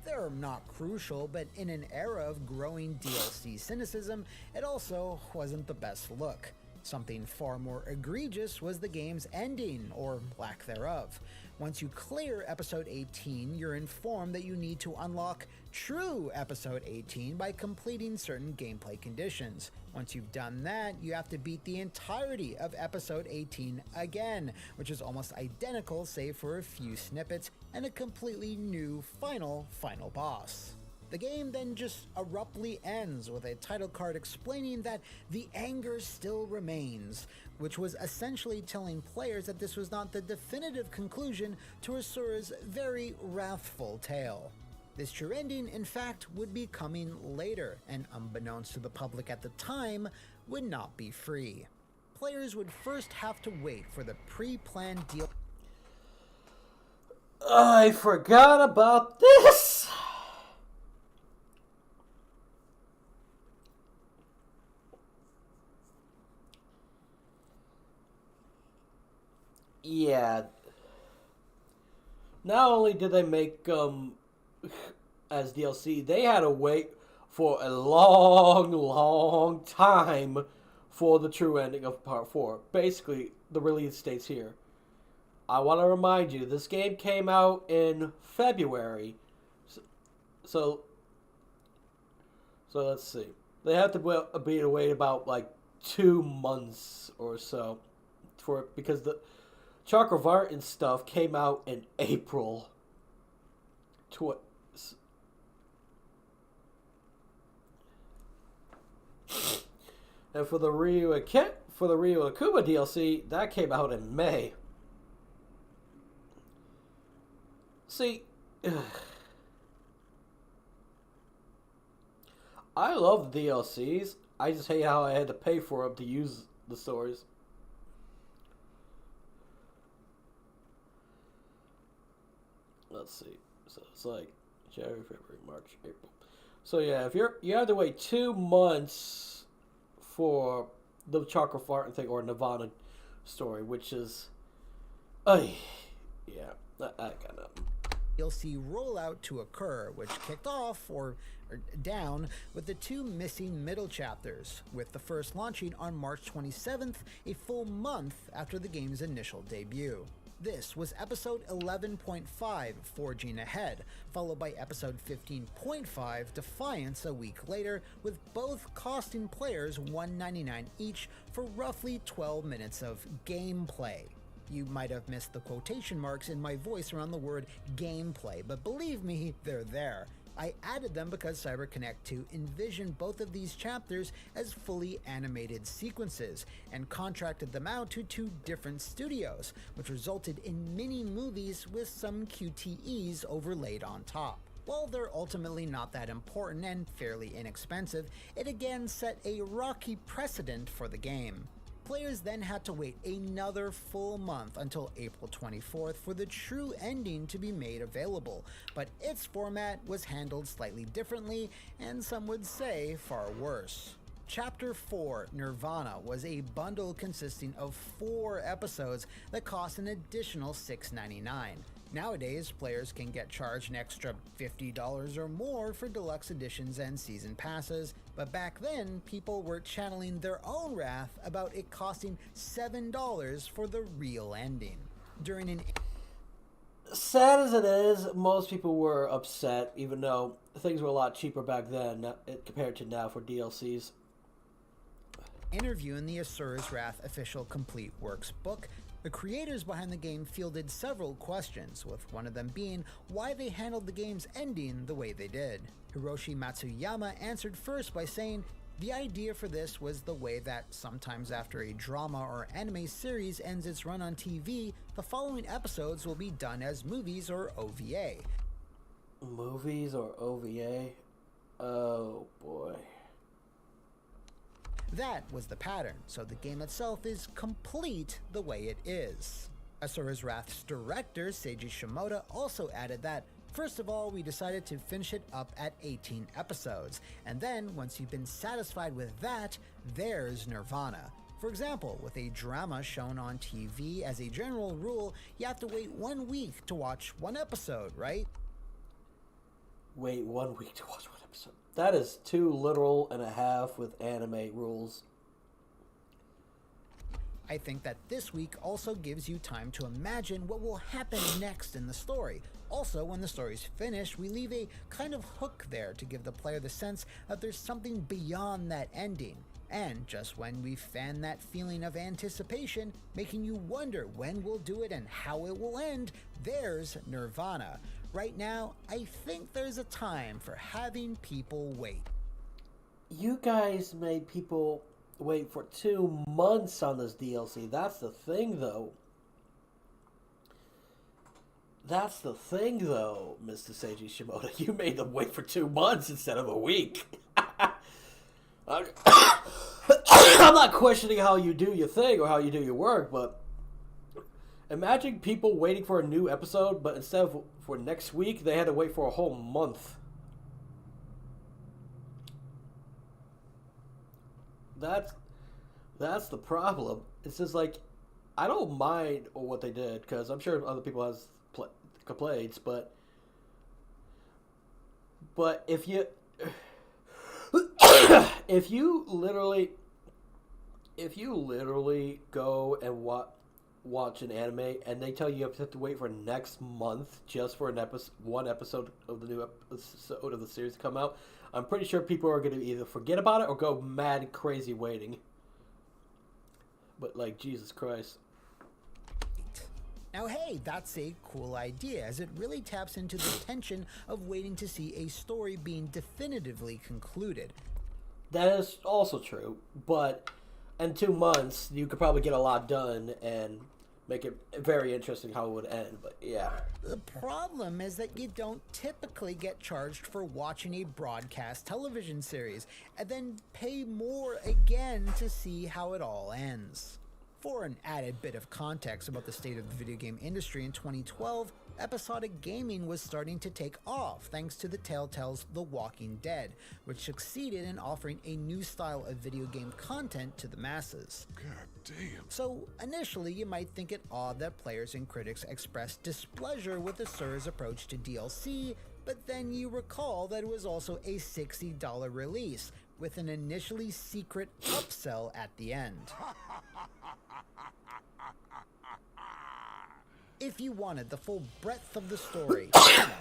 They're not crucial, but in an era of growing DLC cynicism, it also wasn't the best look. Something far more egregious was the game's ending, or lack thereof. Once you clear Episode 18, you're informed that you need to unlock true Episode 18 by completing certain gameplay conditions. Once you've done that, you have to beat the entirety of Episode 18 again, which is almost identical save for a few snippets and a completely new final boss. The game then just abruptly ends with a title card explaining that the anger still remains, which was essentially telling players that this was not the definitive conclusion to Asura's very wrathful tale. This true ending, in fact, would be coming later, and unbeknownst to the public at the time, would not be free. Players would first have to wait for the pre-planned deal. I forgot about this! Yeah. Not only did they make as DLC, they had to wait for a long time for the true ending of Part 4. Basically, the release dates here. I want to remind you, this game came out in February. So let's see. They have to wait about like 2 months or so for because the Chakravartin stuff came out in April. And for the Ryu Akuba DLC, that came out in May. See, I love the DLCs. I just hate how I had to pay for them to use the stories. Let's see. So it's like January, February, March, April. So yeah, if you have to wait 2 months for the Chakravartin thing or Nirvana story, which is, yeah, that kind of. DLC rollout to occur, which kicked off or down with the 2 missing middle chapters, with the first launching on March 27th, a full month after the game's initial debut. This was episode 11.5, Forging Ahead, followed by episode 15.5, Defiance, a week later, with both costing players $1.99 each for roughly 12 minutes of gameplay. You might have missed the quotation marks in my voice around the word gameplay, but believe me, they're there. I added them because CyberConnect 2 envisioned both of these chapters as fully animated sequences, and contracted them out to 2 different studios, which resulted in mini movies with some QTEs overlaid on top. While they're ultimately not that important and fairly inexpensive, it again set a rocky precedent for the game. Players then had to wait another full month until April 24th for the true ending to be made available, but its format was handled slightly differently, and some would say far worse. Chapter 4, Nirvana, was a bundle consisting of 4 episodes that cost an additional $6.99. Nowadays, players can get charged an extra $50 or more for deluxe editions and season passes, but back then, people were channeling their own wrath about it costing $7 for the real ending. During an Sad as it is, most people were upset, even though things were a lot cheaper back then compared to now for DLCs. interview in the Asura's Wrath official Complete Works book, the creators behind the game fielded several questions, with one of them being why they handled the game's ending the way they did. Hiroshi Matsuyama answered first by saying, the idea for this was the way that sometimes after a drama or anime series ends its run on TV, the following episodes will be done as movies or OVA. Movies or OVA? Oh boy. That was the pattern, so the game itself is complete the way it is. Asura's Wrath's director, Seiji Shimoda, also added that, first of all, we decided to finish it up at 18 episodes, and then, once you've been satisfied with that, there's Nirvana. For example, with a drama shown on TV, as a general rule, you have to wait 1 week to watch 1 episode, right? wait 1 week to watch one episode. That is 2 literal and a half with anime rules. I think that this week also gives you time to imagine what will happen next in the story. Also, when the story's finished, we leave a kind of hook there to give the player the sense that there's something beyond that ending. And just when we fan that feeling of anticipation, making you wonder when we'll do it and how it will end, there's Nirvana. Right now, I think there's a time for having people wait. You guys made people wait for 2 months on this DLC. That's the thing, though. Mr. Seiji Shimoda. You made them wait for 2 months instead of a week. I'm not questioning how you do your thing or how you do your work, but imagine people waiting for a new episode, but instead of for next week, they had to wait for a whole month. That's the problem. It's just like, I don't mind what they did, because I'm sure other people has complaints, but if you if you literally go and watch an anime and they tell you have to wait for next month just for one episode of the new episode of the series to come out, I'm pretty sure people are going to either forget about it or go mad crazy waiting. But, like, Jesus Christ. Now hey, that's a cool idea, as it really taps into the tension of waiting to see a story being definitively concluded. That is also true, but in 2 months, you could probably get a lot done and make it very interesting how it would end, but yeah. The problem is that you don't typically get charged for watching a broadcast television series, and then pay more again to see how it all ends. For an added bit of context about the state of the video game industry in 2012, episodic gaming was starting to take off thanks to the Telltale's The Walking Dead, which succeeded in offering a new style of video game content to the masses. God damn. So initially you might think it odd that players and critics expressed displeasure with the Asura's approach to DLC, but then you recall that it was also a $60 release, with an initially secret upsell at the end. If you wanted the full breadth of the story,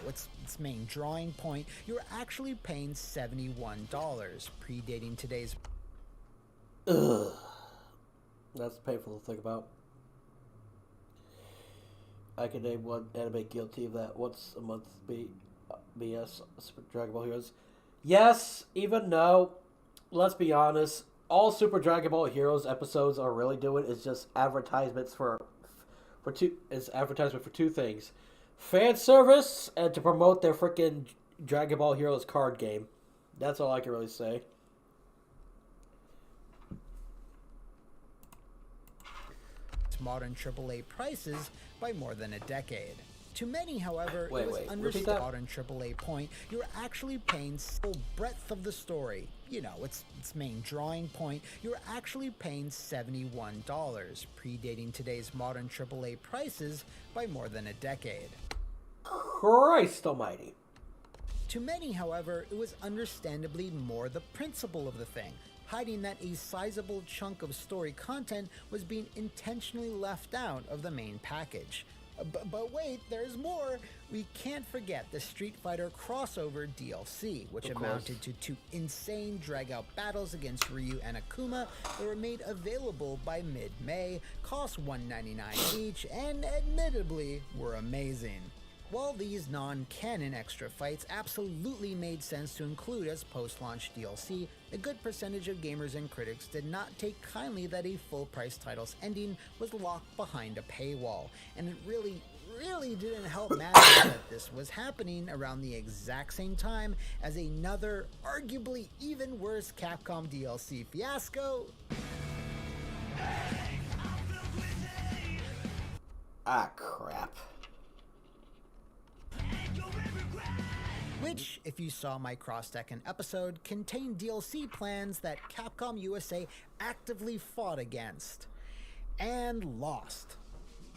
its main drawing point, you're actually paying $71, predating today's... Ugh. That's painful to think about. I can name one anime guilty of that once a month BS Super Dragon Ball Heroes. Yes, even no. Let's be honest. All Super Dragon Ball Heroes episodes are really doing is just advertisements for two things: fan service and to promote their freaking Dragon Ball Heroes card game. That's all I can really say. Modern AAA prices by more than a decade. To many, however, Wait, it was repeat understood that? modern AAA point, you're actually paying full breadth of the story. Its main drawing point, you're actually paying $71, predating today's modern AAA prices by more than a decade. Christ almighty. To many, however, it was understandably more the principle of the thing, hiding that a sizable chunk of story content was being intentionally left out of the main package. But wait, there's more! We can't forget the Street Fighter crossover DLC, which amounted to 2 insane drag-out battles against Ryu and Akuma that were made available by mid-May, cost $1.99 each, and admittedly were amazing. While these non-canon extra fights absolutely made sense to include as post-launch DLC, a good percentage of gamers and critics did not take kindly that a full-price title's ending was locked behind a paywall, and it really didn't help matters that this was happening around the exact same time as another, arguably even worse Capcom DLC fiasco. Ah, crap. Which, if you saw my Cross-Tekken episode, contained DLC plans that Capcom USA actively fought against. And lost.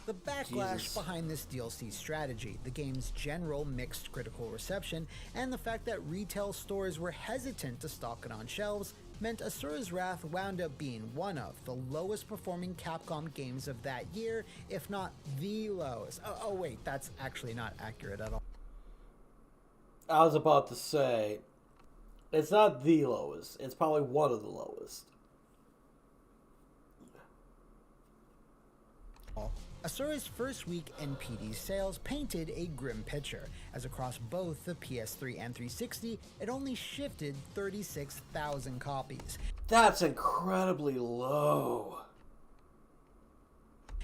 The backlash Jesus. behind this DLC strategy, the game's general mixed critical reception, and the fact that retail stores were hesitant to stock it on shelves meant Asura's Wrath wound up being one of the lowest performing Capcom games of that year, if not the lowest. Oh wait, that's actually not accurate at all. I was about to say, it's not the lowest. It's probably one of the lowest. Asura's first week NPD sales painted a grim picture, as across both the PS3 and 360, it only shifted 36,000 copies. That's incredibly low.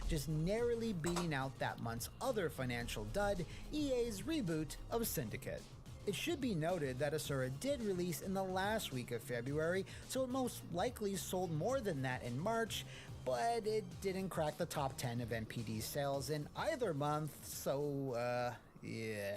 Just narrowly beating out that month's other financial dud, EA's reboot of Syndicate. It should be noted that Asura did release in the last week of February, so it most likely sold more than that in March, but it didn't crack the top 10 of NPD sales in either month, so, yeah.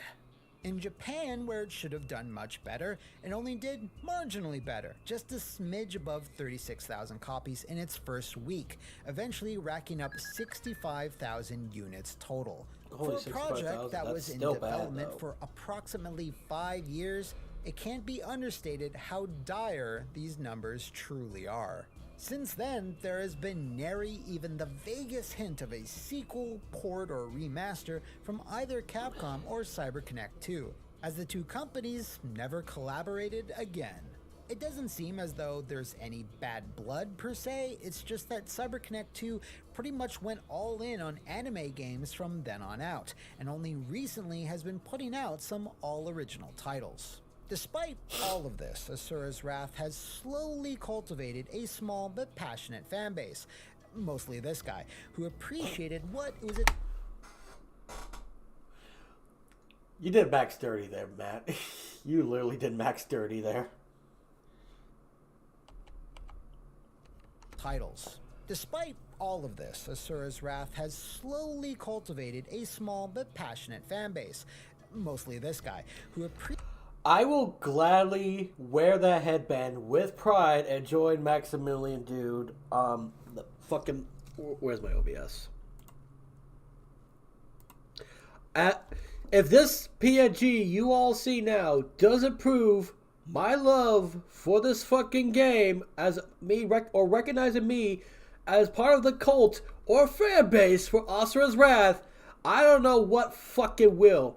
In Japan, where it should have done much better, it only did marginally better, just a smidge above 36,000 copies in its first week, eventually racking up 65,000 units total. Holy, For a project 65,000, that that's was in still bad, development though. for approximately 5 years, it can't be understated how dire these numbers truly are. Since then, there has been nary even the vaguest hint of a sequel, port, or remaster from either Capcom or CyberConnect 2, as the two companies never collaborated again. It doesn't seem as though there's any bad blood per se, it's just that CyberConnect 2 pretty much went all in on anime games from then on out, and only recently has been putting out some all-original titles. Despite all of this, Asura's Wrath has slowly cultivated a small but passionate fanbase, mostly this guy, who appreciated what it was You did max dirty there, Matt. You literally did max dirty there. titles. Despite all of this, Asura's Wrath has slowly cultivated a small but passionate fanbase, mostly this guy, who appreciated I will gladly wear that headband with pride and join Maximilian Dude. The fucking... Where's my OBS? If this PNG you all see now doesn't prove my love for this fucking game as me or recognizing me as part of the cult or fan base for Asura's Wrath, I don't know what fucking will.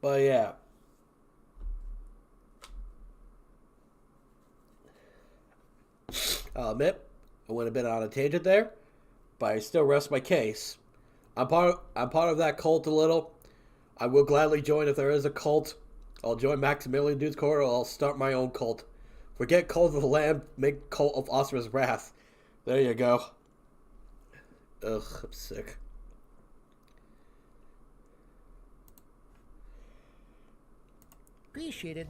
But yeah. I'll admit, I went a bit on a tangent there, but I still rest my case. I'm part of that cult a little. I will gladly join if there is a cult. I'll join Maximilian Dude's Court, or I'll start my own cult. Forget Cult of the Lamb, make Cult of Asura's Wrath. There you go. Ugh, I'm sick.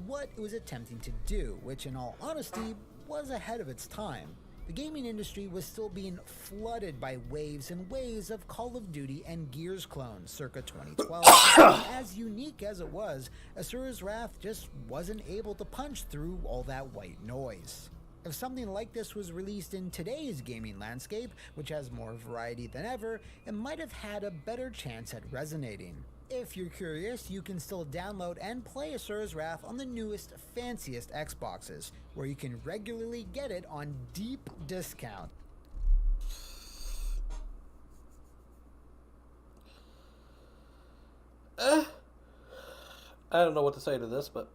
what it was attempting to do, which in all honesty was ahead of its time. The gaming industry was still being flooded by waves and waves of Call of Duty and Gears clones circa 2012. As unique as it was, Asura's Wrath just wasn't able to punch through all that white noise. If something like this was released in today's gaming landscape, which has more variety than ever, it might have had a better chance at resonating. If you're curious, you can still download and play Asura's Wrath on the newest, fanciest Xboxes, where you can regularly get it on deep discount. I don't know what to say to this, but...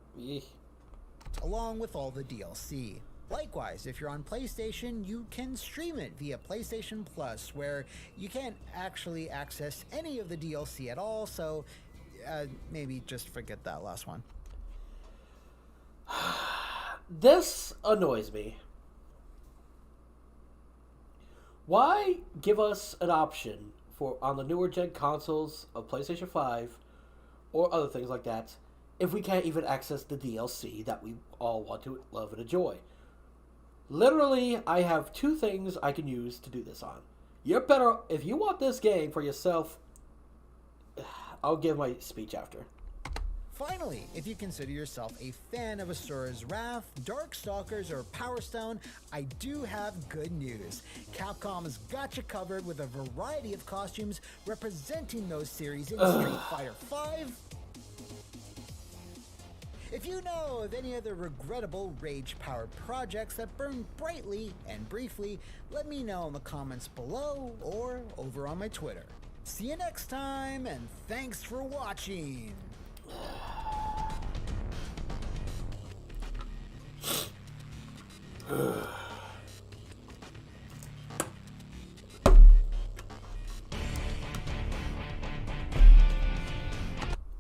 Along with all the DLC. Likewise, if you're on PlayStation, you can stream it via PlayStation Plus, where you can't actually access any of the DLC at all, so maybe just forget that last one. This annoys me. Why give us an option for on the newer gen consoles of PlayStation 5 or other things like that if we can't even access the DLC that we all want to love and enjoy? Literally, I have two things I can use to do this on. You're better if you want this game for yourself. I'll give my speech after. Finally, if you consider yourself a fan of Asura's Wrath, Darkstalkers, or Power Stone, I do have good news. Capcom has got you covered with a variety of costumes representing those series in Street Fighter V. If you know of any other regrettable rage-powered projects that burn brightly and briefly, let me know in the comments below or over on my Twitter. See you next time, and thanks for watching!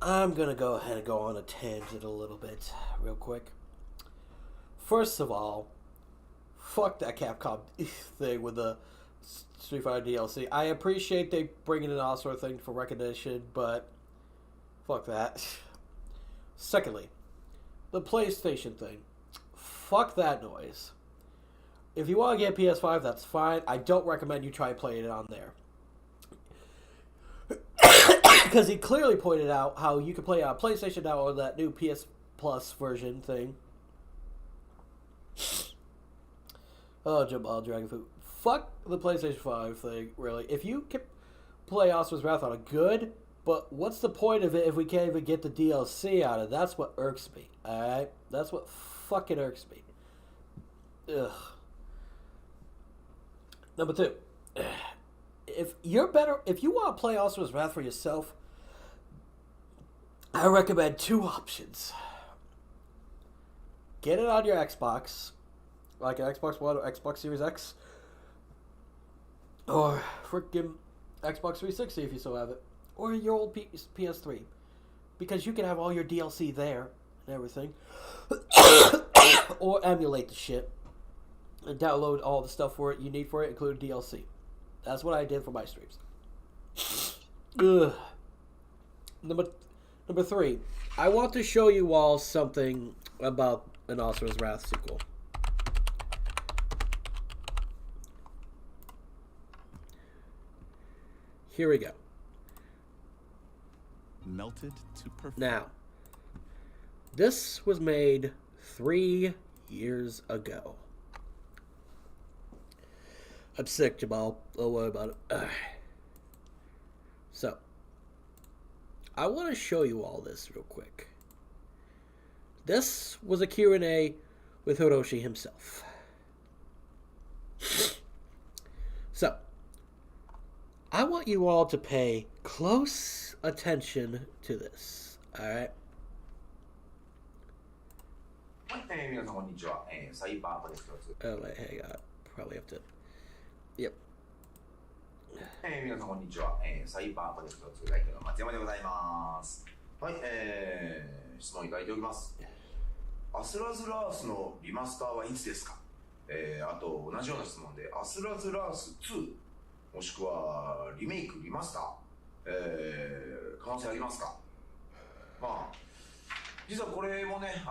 I'm gonna go ahead and go on a tangent a little bit, real quick. First of all, fuck that Capcom thing with the Street Fighter DLC. I appreciate they bringing in all sort of thing for recognition, but fuck that. Secondly, the PlayStation thing. Fuck that noise. If you want to get PS5, that's fine. I don't recommend you try playing it on there. Because he clearly pointed out how you can play on PlayStation now on that new PS Plus version thing. Oh, Jamal Dragonfoot. Fuck the PlayStation 5 thing, really. If you can play Asura's Wrath on a good, but what's the point of it if we can't even get the DLC out of it? That's what irks me, alright? That's what fucking irks me. Ugh. Number 2. If you want to play Asura's Wrath for yourself, I recommend 2 options. Get it on your Xbox, like an Xbox One or Xbox Series X, or freaking Xbox 360 if you still have it, or your old PS3, because you can have all your DLC there and everything, or emulate the shit and download all the stuff for it you need for it, including DLC. That's what I did for my streams. Ugh. Number 3. I want to show you all something about an Asura's Wrath sequel. Here we go. Melted to perfection. Now, this was made 3 years ago. I'm sick, Jamal. Don't worry about it. So, I want to show you all this real quick. This was a Q&A with Hiroshi himself. So, I want you all to pay close attention to this. Alright? 皆さんこんにちは。サイバーパレストです。 Oh, wait, hang on. Probably have to... Yep. 皆さんこんにちは。サイバーパレスト代表の松山でございます。はい、質問いただいております。アスラズラースのリマスターはいつですか？あと同じような質問で、アスラズラース2もしくはリメイクリマスター、可能性ありますか？まあ実はこれもね、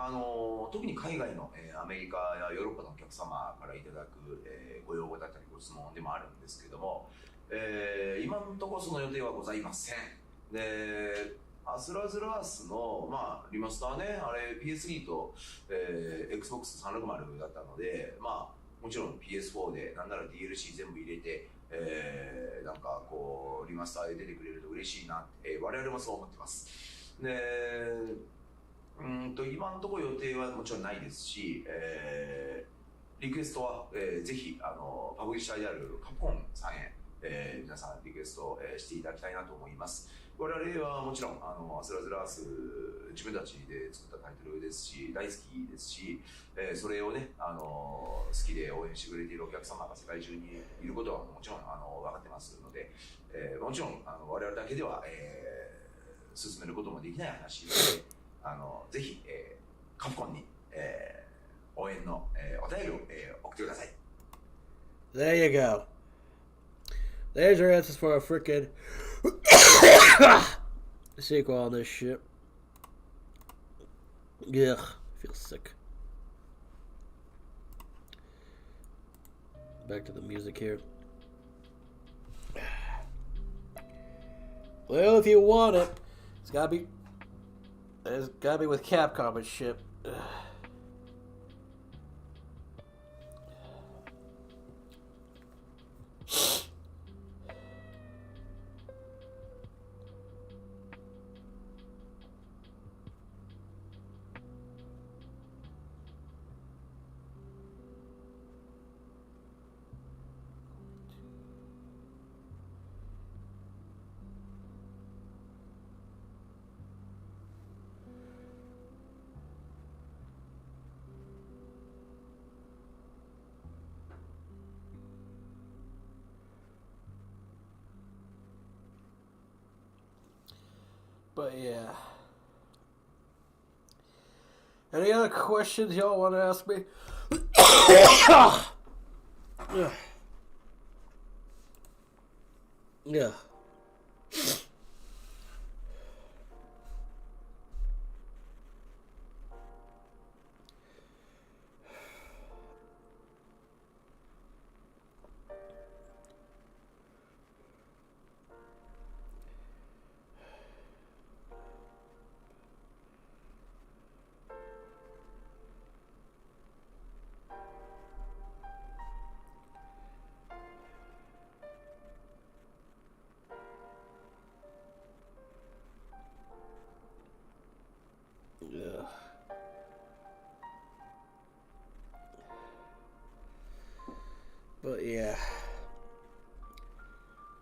特に海外の、アメリカやヨーロッパのお客様からいただく、ご要望だったりご質問でもあるんですけども、今のところその予定はございません。で、アスラズラースの、まあ、リマスターね、あれ PS3 と、Xbox360 だったので、まあ、もちろん PS4 でなんなら DLC 全部入れて、なんかこうリマスターで出てくれると嬉しいなって、我々もそう思ってます。で、今のところ予定はもちろんないですし、リクエストは、ぜひパブリッシャーであるカプコンさんへ、皆さんリクエスト、していただきたいなと思います。我々はもちろんアスラズラース自分たちで作ったタイトルですし大好きですし、それをね好きで応援してくれているお客様が世界中にいることはもちろん分かってますので、もちろん我々だけでは、進めることもできない話なのでぜひ、カプコンに、応援の、お便りを、送ってください。 There you go. There's your answers for a frickin' sequel on this shit. Ugh, I feel sick. back to the music here. Well, if you want it, it's gotta be with Capcom and shit. But yeah. Any other questions y'all want to ask me? Yeah. Yeah. But yeah.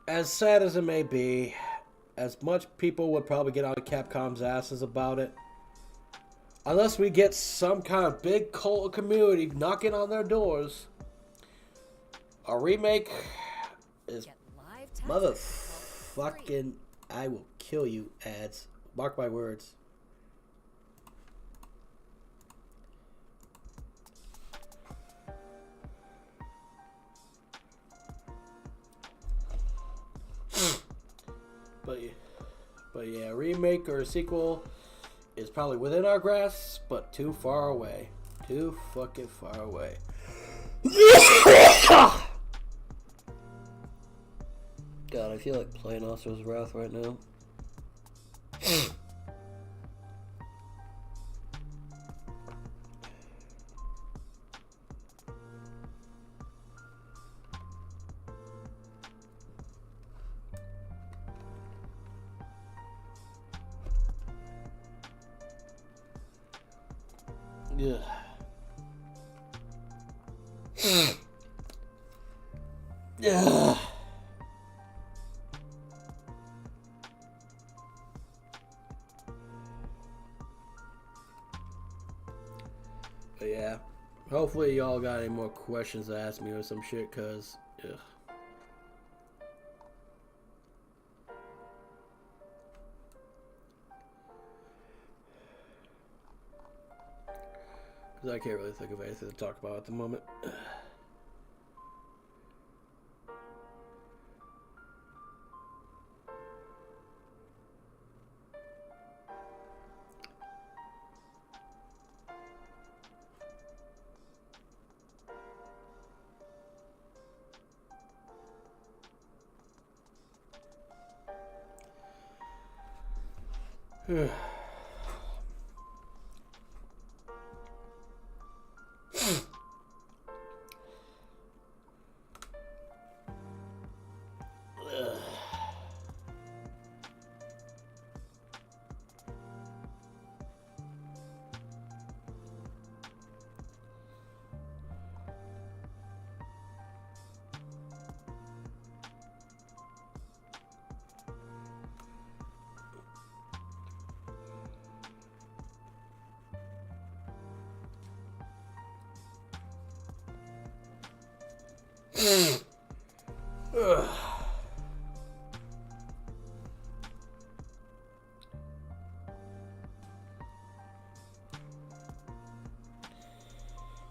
As sad as it may be, as much people would probably get on Capcom's asses about it, unless we get some kind of big cult community knocking on their doors, a remake is motherfucking. I will kill you, ads. Mark my words. But yeah, remake or a sequel is probably within our grasp, but too far away. Too fucking far away. God, I feel like playing Asura's Wrath right now. Yeah. Yeah. But yeah, hopefully y'all got any more questions to ask me or some shit, cause yeah. Cause I can't really think of anything to talk about at the moment.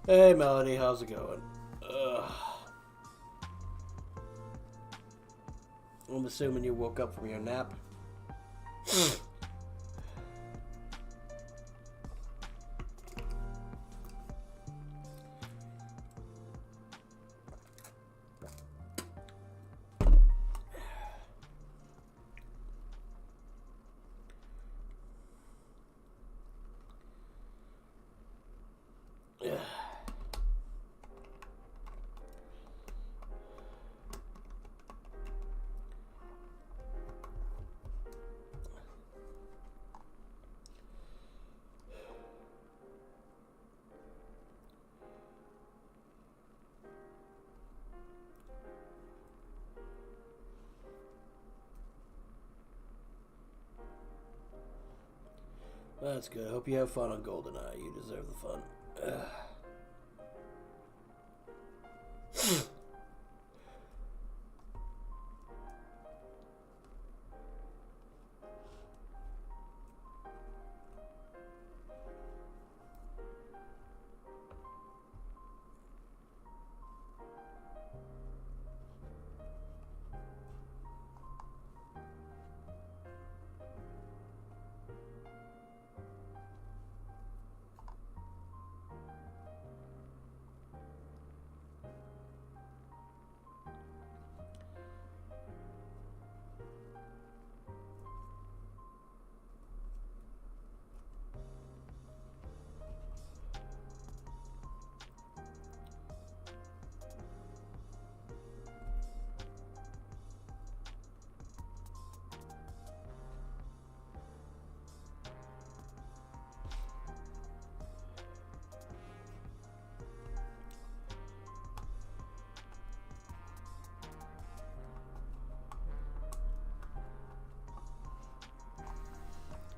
Hey Melody, how's it going? I'm assuming you woke up from your nap. That's good. I hope you have fun on GoldenEye. You deserve the fun.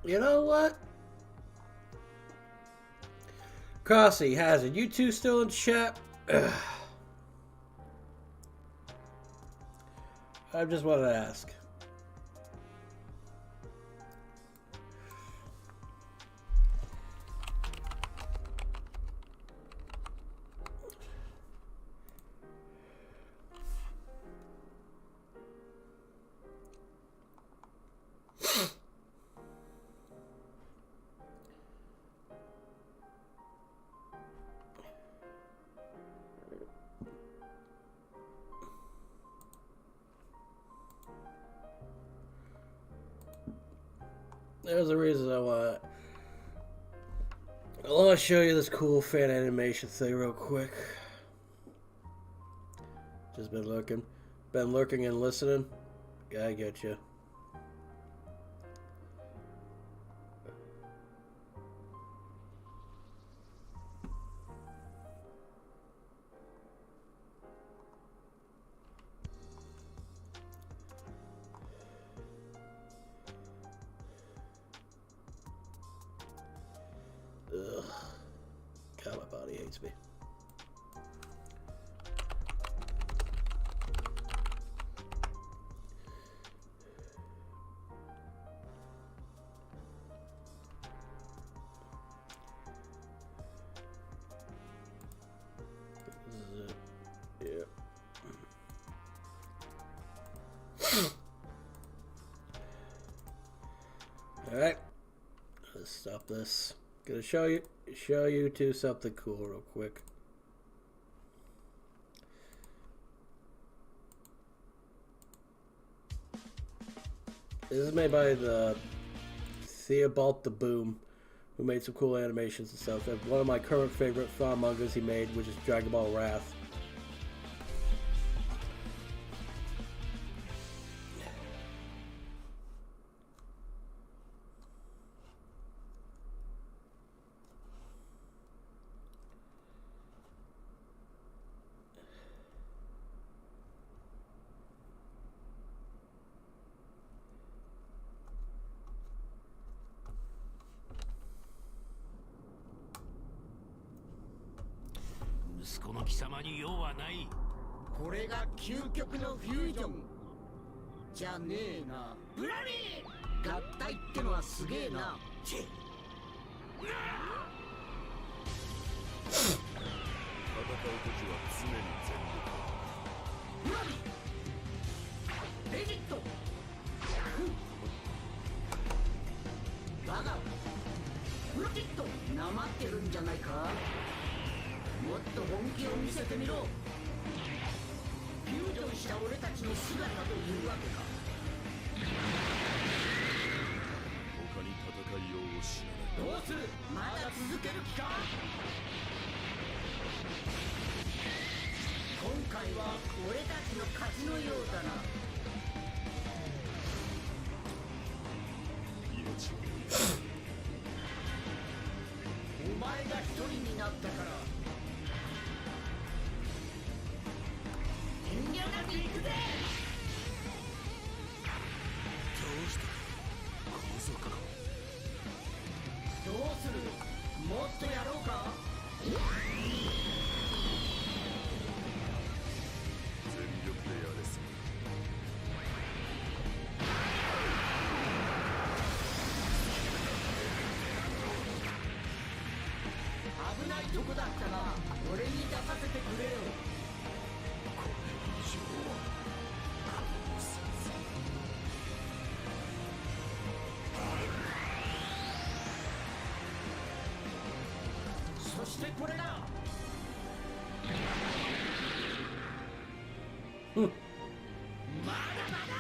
You know what? Crossy, Hazard, you two still in chat? I just wanted to ask. There's a reason I want to show you this cool fan animation thing real quick. Just been lurking and listening. Yeah, I get you. Ugh. God, my body hates me. This is it. Yeah. All right. Let's stop this. Gonna show you two something cool real quick. This is made by the Theobald the Boom, who made some cool animations and stuff. And one of my current favorite fan mangas he made, which is Dragon Ball Wrath.これが究極のフュージョンじゃねえな。ブラリー合体ってのはすげえな。戦う時は常に全力。ブラリーベジットだがブラジットなまってるんじゃないか。もっと本気を見せてみろ。フュージョンした俺たちの姿というわけか。他に戦いようを知らない。どうする？まだ続ける気か？今回は俺たちの勝ちのようだな。命をお前が一人になったから遠慮なく行くぜ。どうした？家族か。する？もっとやろうか？全力でやれそう。危ないとこだったな。俺に出させてくれよ。これ以上はこの先そしてこれだ。まだまだ。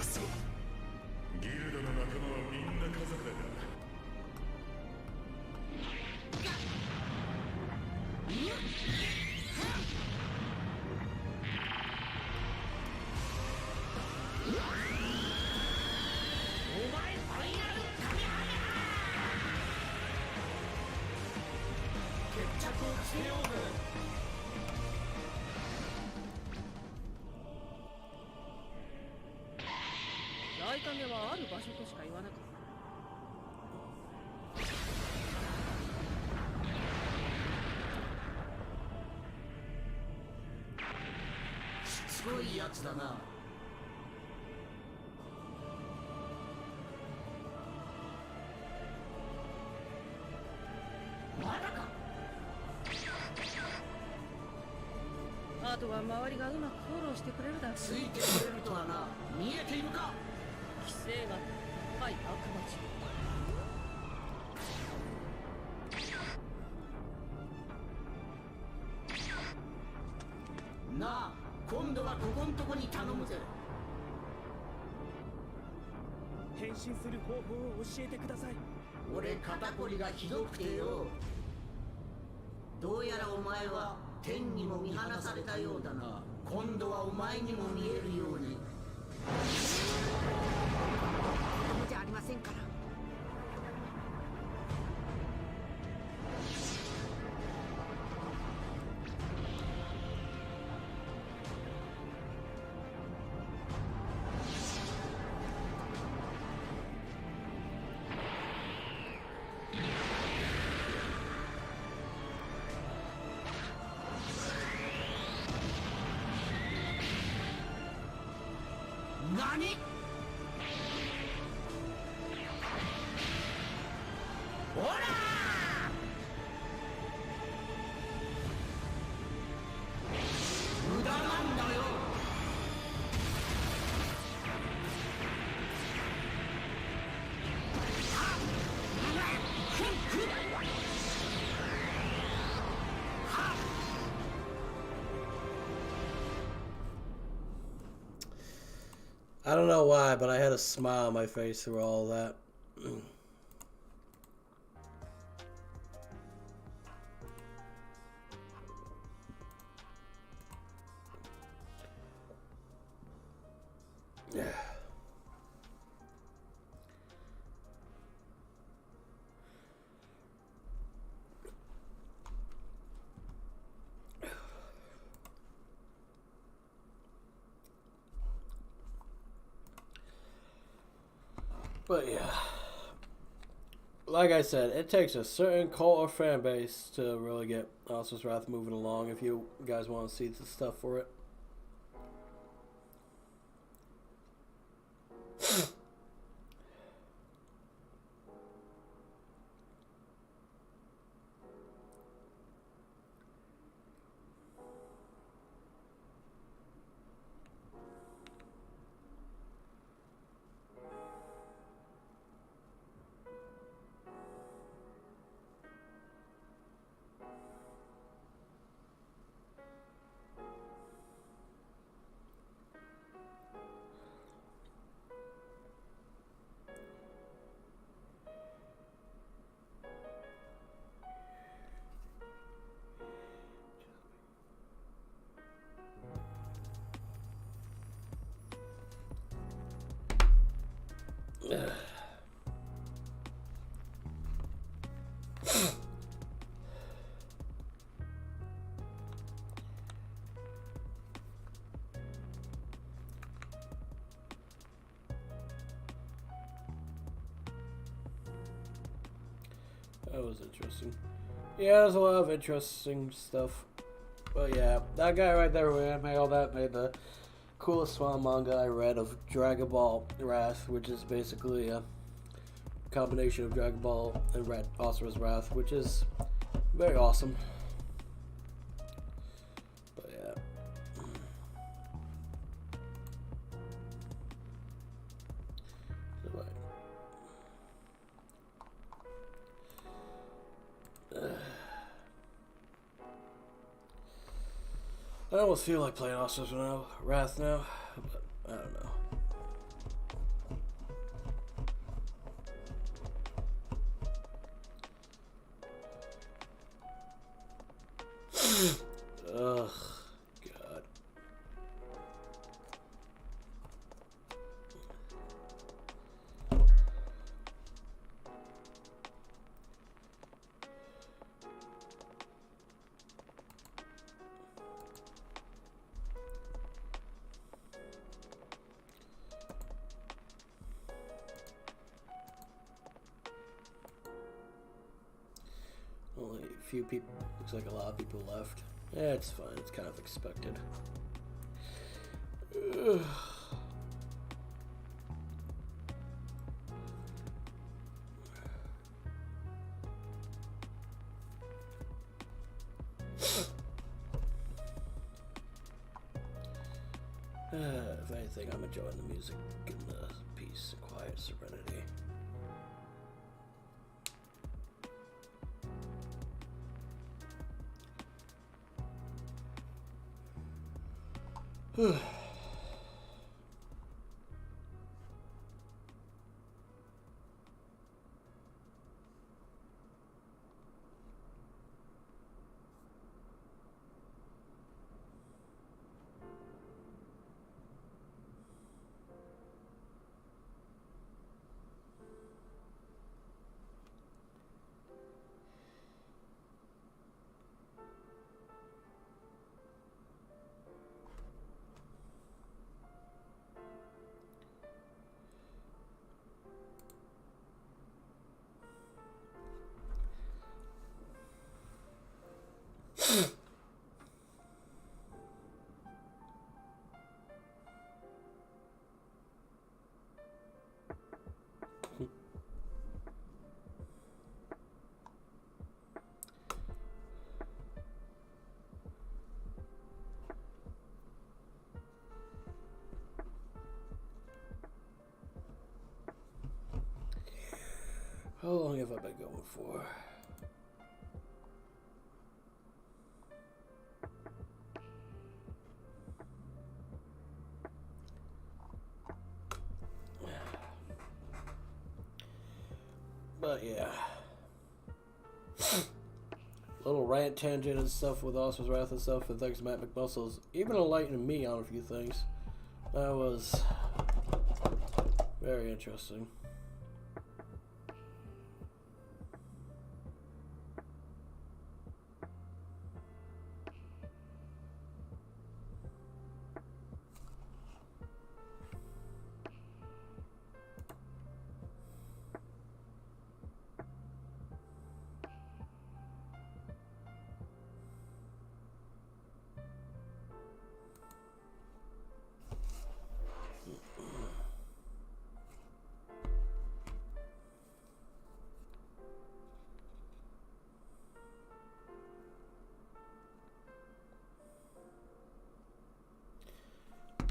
そう。ギルドの仲間はみんな家族だから。決着をつけようぜ。大影はある場所としか言わなかった。しつこいやつだな。まだか。あとは周りがうまくフォローしてくれるだろう。ついてくれるとはな。見えているか。規制が高い悪魔人。なあ、今度はここんとこに頼むぜ。変身する方法を教えてください。俺肩こりがひどくてよ。どうやらお前は天にも見放されたようだな。今度はお前にも見えるように。子供じゃありませんから。何？ほら！無駄なんだよ。I don't know why, but I had a smile on my face through all that. Yeah. But yeah, like I said, it takes a certain cult or fan base to really get Monsters Wrath moving along if you guys want to see the stuff for it. That was interesting. Yeah, there's a lot of interesting stuff. But yeah, that guy right there who made all that made the coolest Swan manga I read of Dragon Ball Wrath, which is basically a combination of Dragon Ball and Red Asura's Wrath, which is very awesome. But yeah. So, I almost feel like playing Asura's Wrath now, but I don't know. Ugh, God. Only a few people, looks like a lot of people left. Yeah, it's fine, it's kind of expected. Ugh. If anything, I'm enjoying the music and the peace and quiet serenity. How long have I been going for? But yeah. Little rant tangent and stuff with Asura's Wrath and stuff, and thanks to Matt McMuscles even enlightening me on a few things. That was very interesting.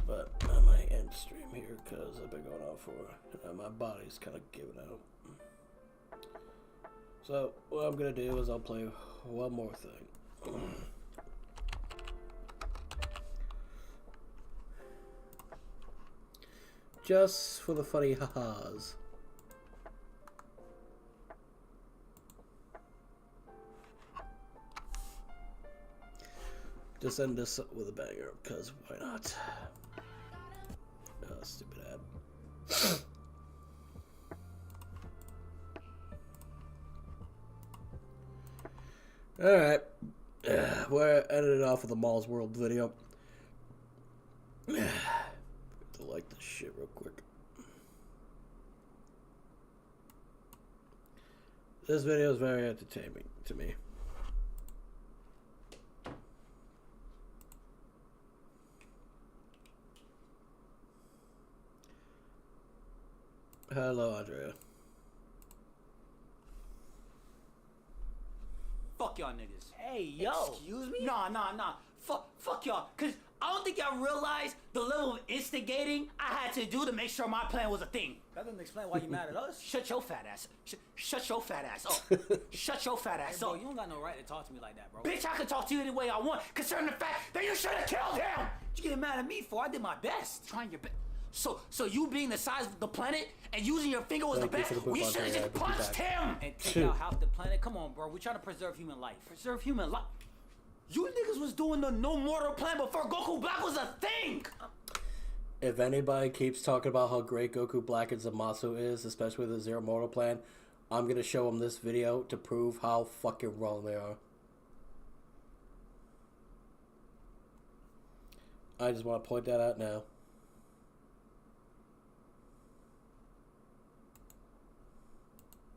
But I might end stream here because I've been going on for my body's kind of giving out. So what I'm gonna do is I'll play one more thing. Just for the funny ha-has. Just end this with a banger, because why not? Oh, stupid ad. Alright. We're ending it off with the Mall's World video. To like this shit real quick. This video is very entertaining to me. Hello, Andrea. Fuck y'all niggas. Hey, yo. Excuse me? Nah. Fuck y'all. Cause I don't think y'all realize the level of instigating I had to do to make sure my plan was a thing. That doesn't explain why you mad at us. Shut your fat ass. Shut your fat ass up. Shut your fat ass Bro, up. you don't got no right to talk to me like that, bro. Bitch, I can talk to you any way I want, concerning the fact that you should have killed him. What you getting mad at me for? I did my best. Trying your best. So you being the size of the planet and using your finger was Thank the you best. for the We book, should have Andrea. just I'll be punched back. him. And take out half the planet. Come on, bro. We trying to preserve human life. Preserve human life. You niggas was doing the no mortal plan before Goku Black was a thing. If anybody keeps talking about how great Goku Black and Zamasu is, especially with the Zero Mortal Plan, I'm going to show them this video to prove how fucking wrong they are. I just want to point that out now.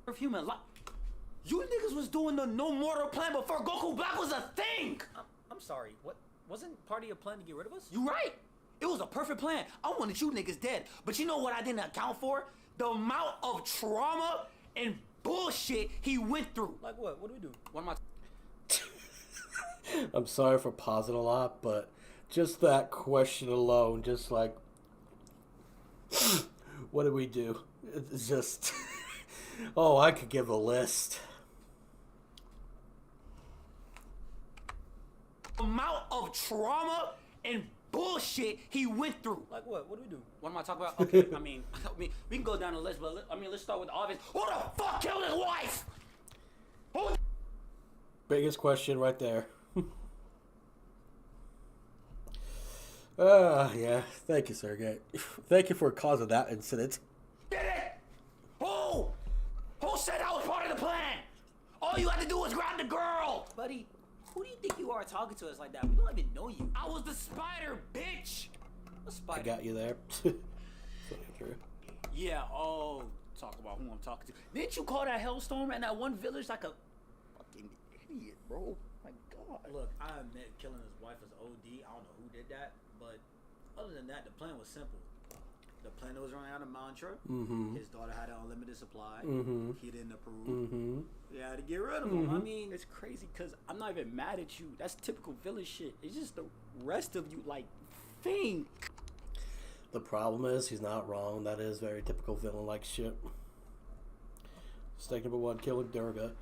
Preserve human life. You niggas was doing the no mortal plan before Goku Black was a thing. I'm sorry. What? Wasn't part of your plan to get rid of us? You right. It was a perfect plan. I wanted you niggas dead. But you know what I didn't account for? The amount of trauma and bullshit he went through. Like what? What do we do? What am I? I'm sorry for pausing a lot, but just that question alone, just like, what did we do? It's just, oh, I could give a list. Amount of trauma and bullshit he went through. Like what? What do we do? What am I talking about? Okay, I mean, we can go down the list, but let's start with the obvious. Who the fuck killed his wife? Who? Biggest question right there. Yeah. Thank you, Sergey. Thank you for causing that incident. Did it? Who? Who said I was part of the plan? All you had to do was grab the girl. Buddy, who do you think you are talking to us like that? We don't even know you. I was the spider, bitch. What I spider? got you there. Yeah. Oh, talk about who I'm talking to. Didn't you call that Hellstorm and that one village like a fucking idiot, bro? My God. Look, I admit killing his wife is OD. I don't know who did that, but other than that, the plan was simple. The planet was running out of mantra. Mm-hmm. His daughter had an unlimited supply. Mm-hmm. He didn't approve. Mm-hmm. He had to get rid of him. I mean, it's crazy because I'm not even mad at you. That's typical village shit. It's just the rest of you, like, think. The problem is, he's not wrong. That is very typical villain-like shit. Mistake number 1, killing Durga.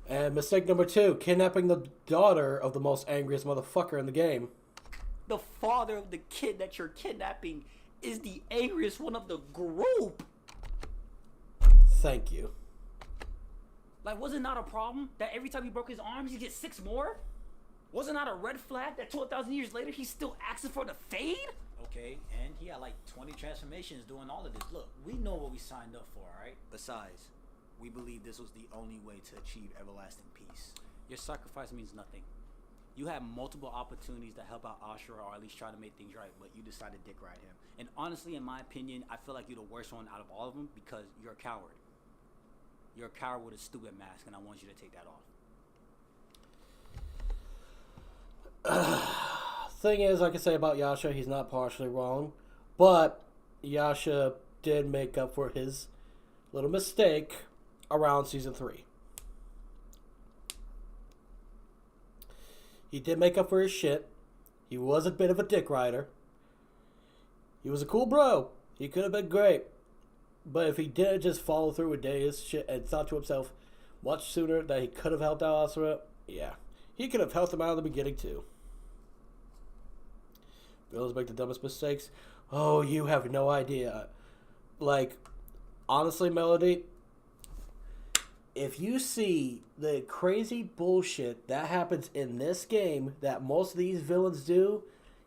And mistake number 2, kidnapping the daughter of the most angriest motherfucker in the game. The father of the kid that you're kidnapping is the angriest one of the group. Thank you. Like, was it not a problem that every time he broke his arms, you get 6 more? Was it not a red flag that 12,000 years later, he's still asking for the fade? Okay, and he had like 20 transformations doing all of this. Look, we know what we signed up for, alright? Besides, we believe this was the only way to achieve everlasting peace. Your sacrifice means nothing. You had multiple opportunities to help out Ashura or at least try to make things right, but you decided to dick ride him. And honestly, in my opinion, I feel like you're the worst one out of all of them because you're a coward. You're a coward with a stupid mask, and I want you to take that off. Thing is, like I say about Yasha, he's not partially wrong. But Yasha did make up for his little mistake around Season 3. He did make up for his shit. He was a bit of a dick rider. He was a cool bro. He could have been great. But if he didn't just follow through with his shit and thought to himself much sooner that he could have helped out Asura, yeah. He could have helped him out in the beginning too. Villains make the dumbest mistakes. Oh, you have no idea. Like, honestly, Melody, if you see the crazy bullshit that happens in this game that most of these villains do,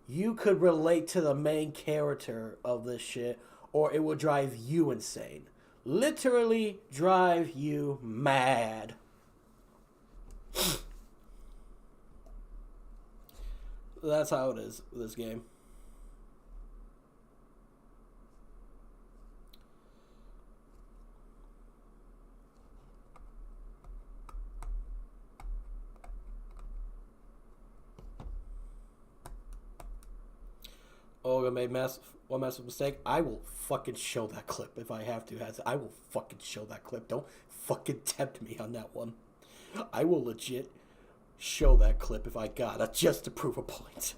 you could relate to the main character of this shit, or it will drive you insane. Literally drive you mad. That's how it is with this game. Olga made one massive mistake. I will fucking show that clip if I have to. I will fucking show that clip. Don't fucking tempt me on that one. I will legit show that clip if I gotta, just to prove a point.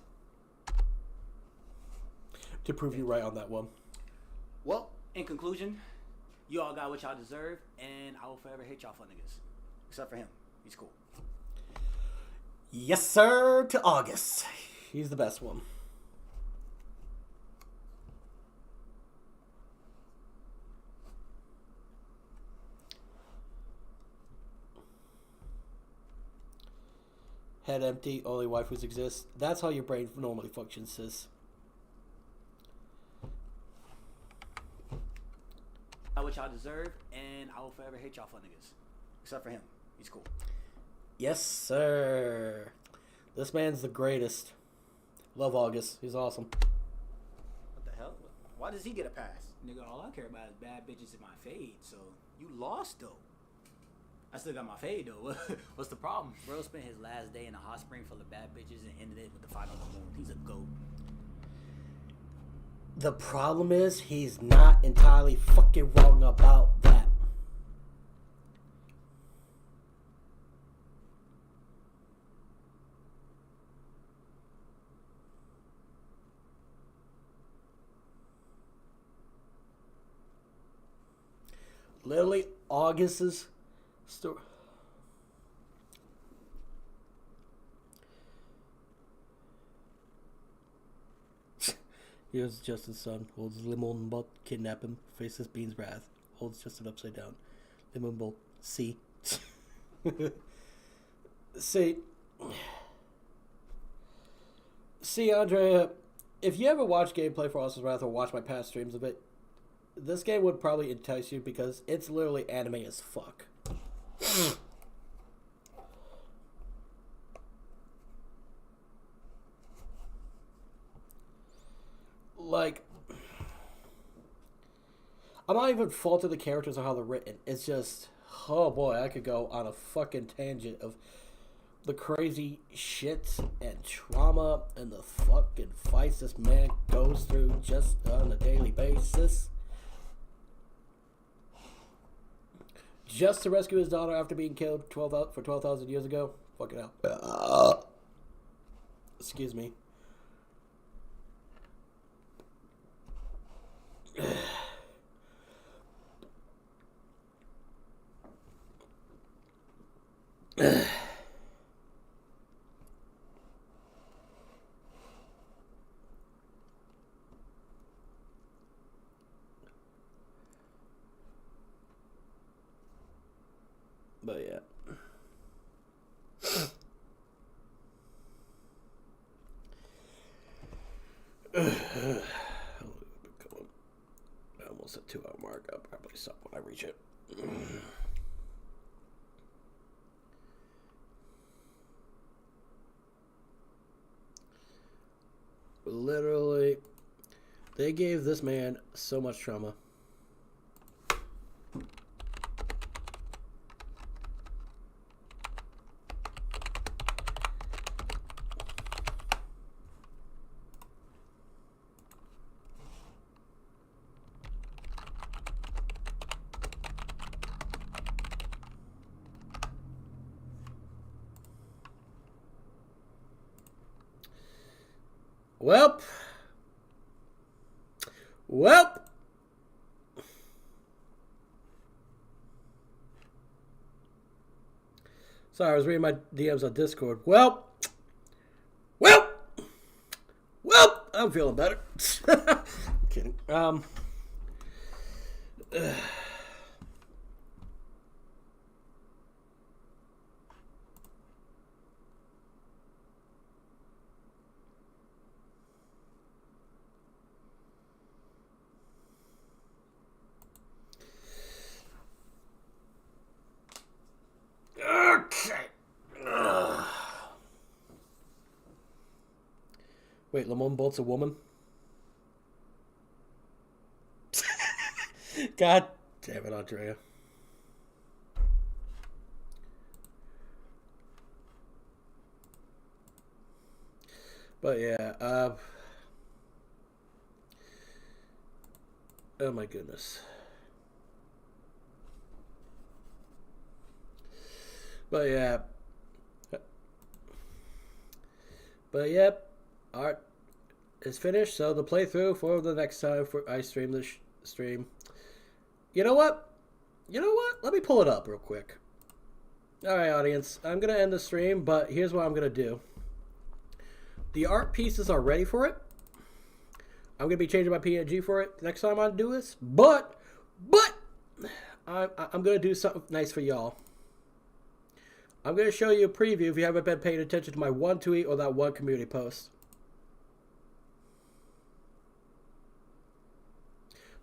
To prove you right on that one. Well, in conclusion, you all got what y'all deserve, and I will forever hate y'all for niggas. Except for him. He's cool. Yes, sir, to August. He's the best one. Head empty, only waifus exist. That's how your brain normally functions, sis. Got what y'all deserve, and I will forever hate y'all for niggas. Except for him. He's cool. Yes, sir. This man's the greatest. Love August. He's awesome. What the hell? Why does he get a pass? Nigga, all I care about is bad bitches in my fade, so you lost, though. I still got my fade, though. What's the problem? Bro spent his last day in a hot spring full of bad bitches and ended it with the final moon. He's a GOAT. The problem is, he's not entirely fucking wrong about that. Literally, August's story. Here's Justin's son, holds Limon Bolt, kidnap him, faces Bean's wrath, holds Justin upside down. Limon Bolt, see. See, Andrea, if you ever watch gameplay for Austin's Wrath or watch my past streams of it, this game would probably entice you because it's literally anime as fuck. Like, I'm not even faulting the characters or how they're written. It's just, oh boy, I could go on a fucking tangent of the crazy shit and trauma and the fucking fights this man goes through just on a daily basis. Just to rescue his daughter after being killed for 12,000 years ago. Fucking hell. Excuse me. But yeah. Almost a 2-hour mark. I'll probably stop when I reach it. Literally, they gave this man so much trauma. Welp. Sorry, I was reading my DMs on Discord. Welp. I'm feeling better. I'm kidding. Okay. Wait, Lamont Bolt's a woman? God damn it, Andrea. But yeah, oh my goodness. But yeah. But yep, art is finished, so the playthrough for the next time for I stream this stream. You know what? Let me pull it up real quick. Alright, audience. I'm going to end the stream, but here's what I'm going to do. The art pieces are ready for it. I'm going to be changing my PNG for it next time I do this. But I'm going to do something nice for y'all. I'm going to show you a preview if you haven't been paying attention to my one tweet or that one community post.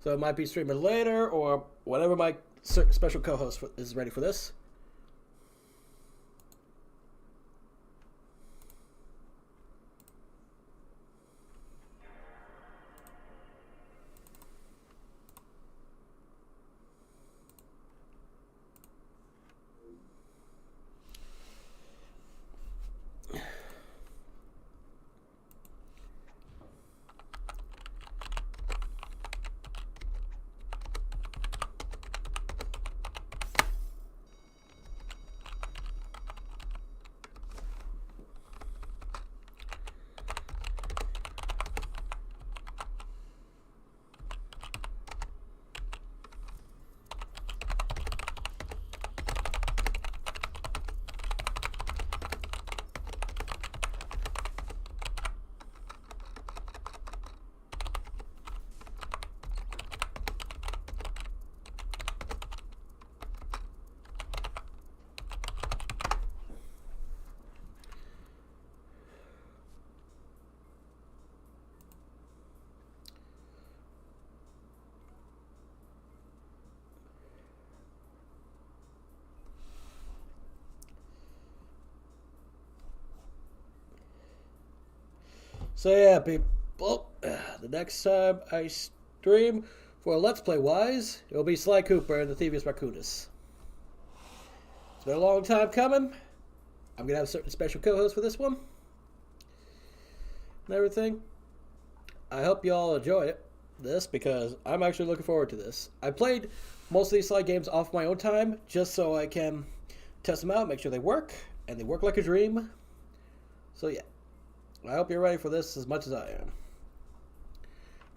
So it might be streaming later or whenever my special co-host is ready for this. So yeah, people, the next time I stream for Let's Play Wise, it will be Sly Cooper and the Thievius Raccoonus. It's been a long time coming. I'm going to have a certain special co-host for this one. And everything. I hope y'all enjoy this because I'm actually looking forward to this. I played most of these Sly games off my own time just so I can test them out, make sure they work, and they work like a dream. So yeah. I hope you're ready for this as much as I am.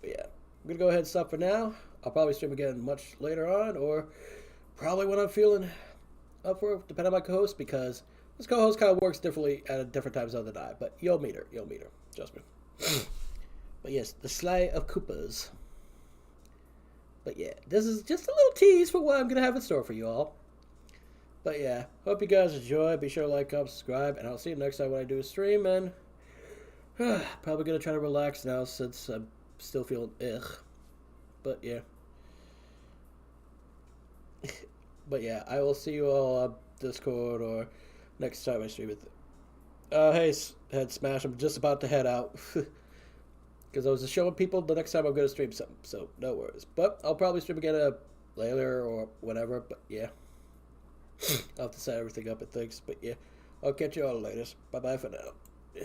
But yeah, I'm going to go ahead and stop for now. I'll probably stream again much later on, or probably when I'm feeling up for it, depending on my co-host, because this co-host kind of works differently at different times of the night. But you'll meet her. Trust me. But yes, the Sly of Koopas. But yeah, this is just a little tease for what I'm going to have in store for you all. But yeah, hope you guys enjoy. Be sure to like, comment, subscribe, and I'll see you next time when I do a stream, and probably gonna try to relax now since I'm still feeling ugh. But yeah. But yeah, I will see you all on Discord or next time I stream it. Hey, Head Smash, I'm just about to head out. Because I was just showing people the next time I'm gonna stream something, so no worries. But I'll probably stream again later or whatever, but yeah. I'll have to set everything up and things, but yeah. I'll catch you all later. Bye-bye for now.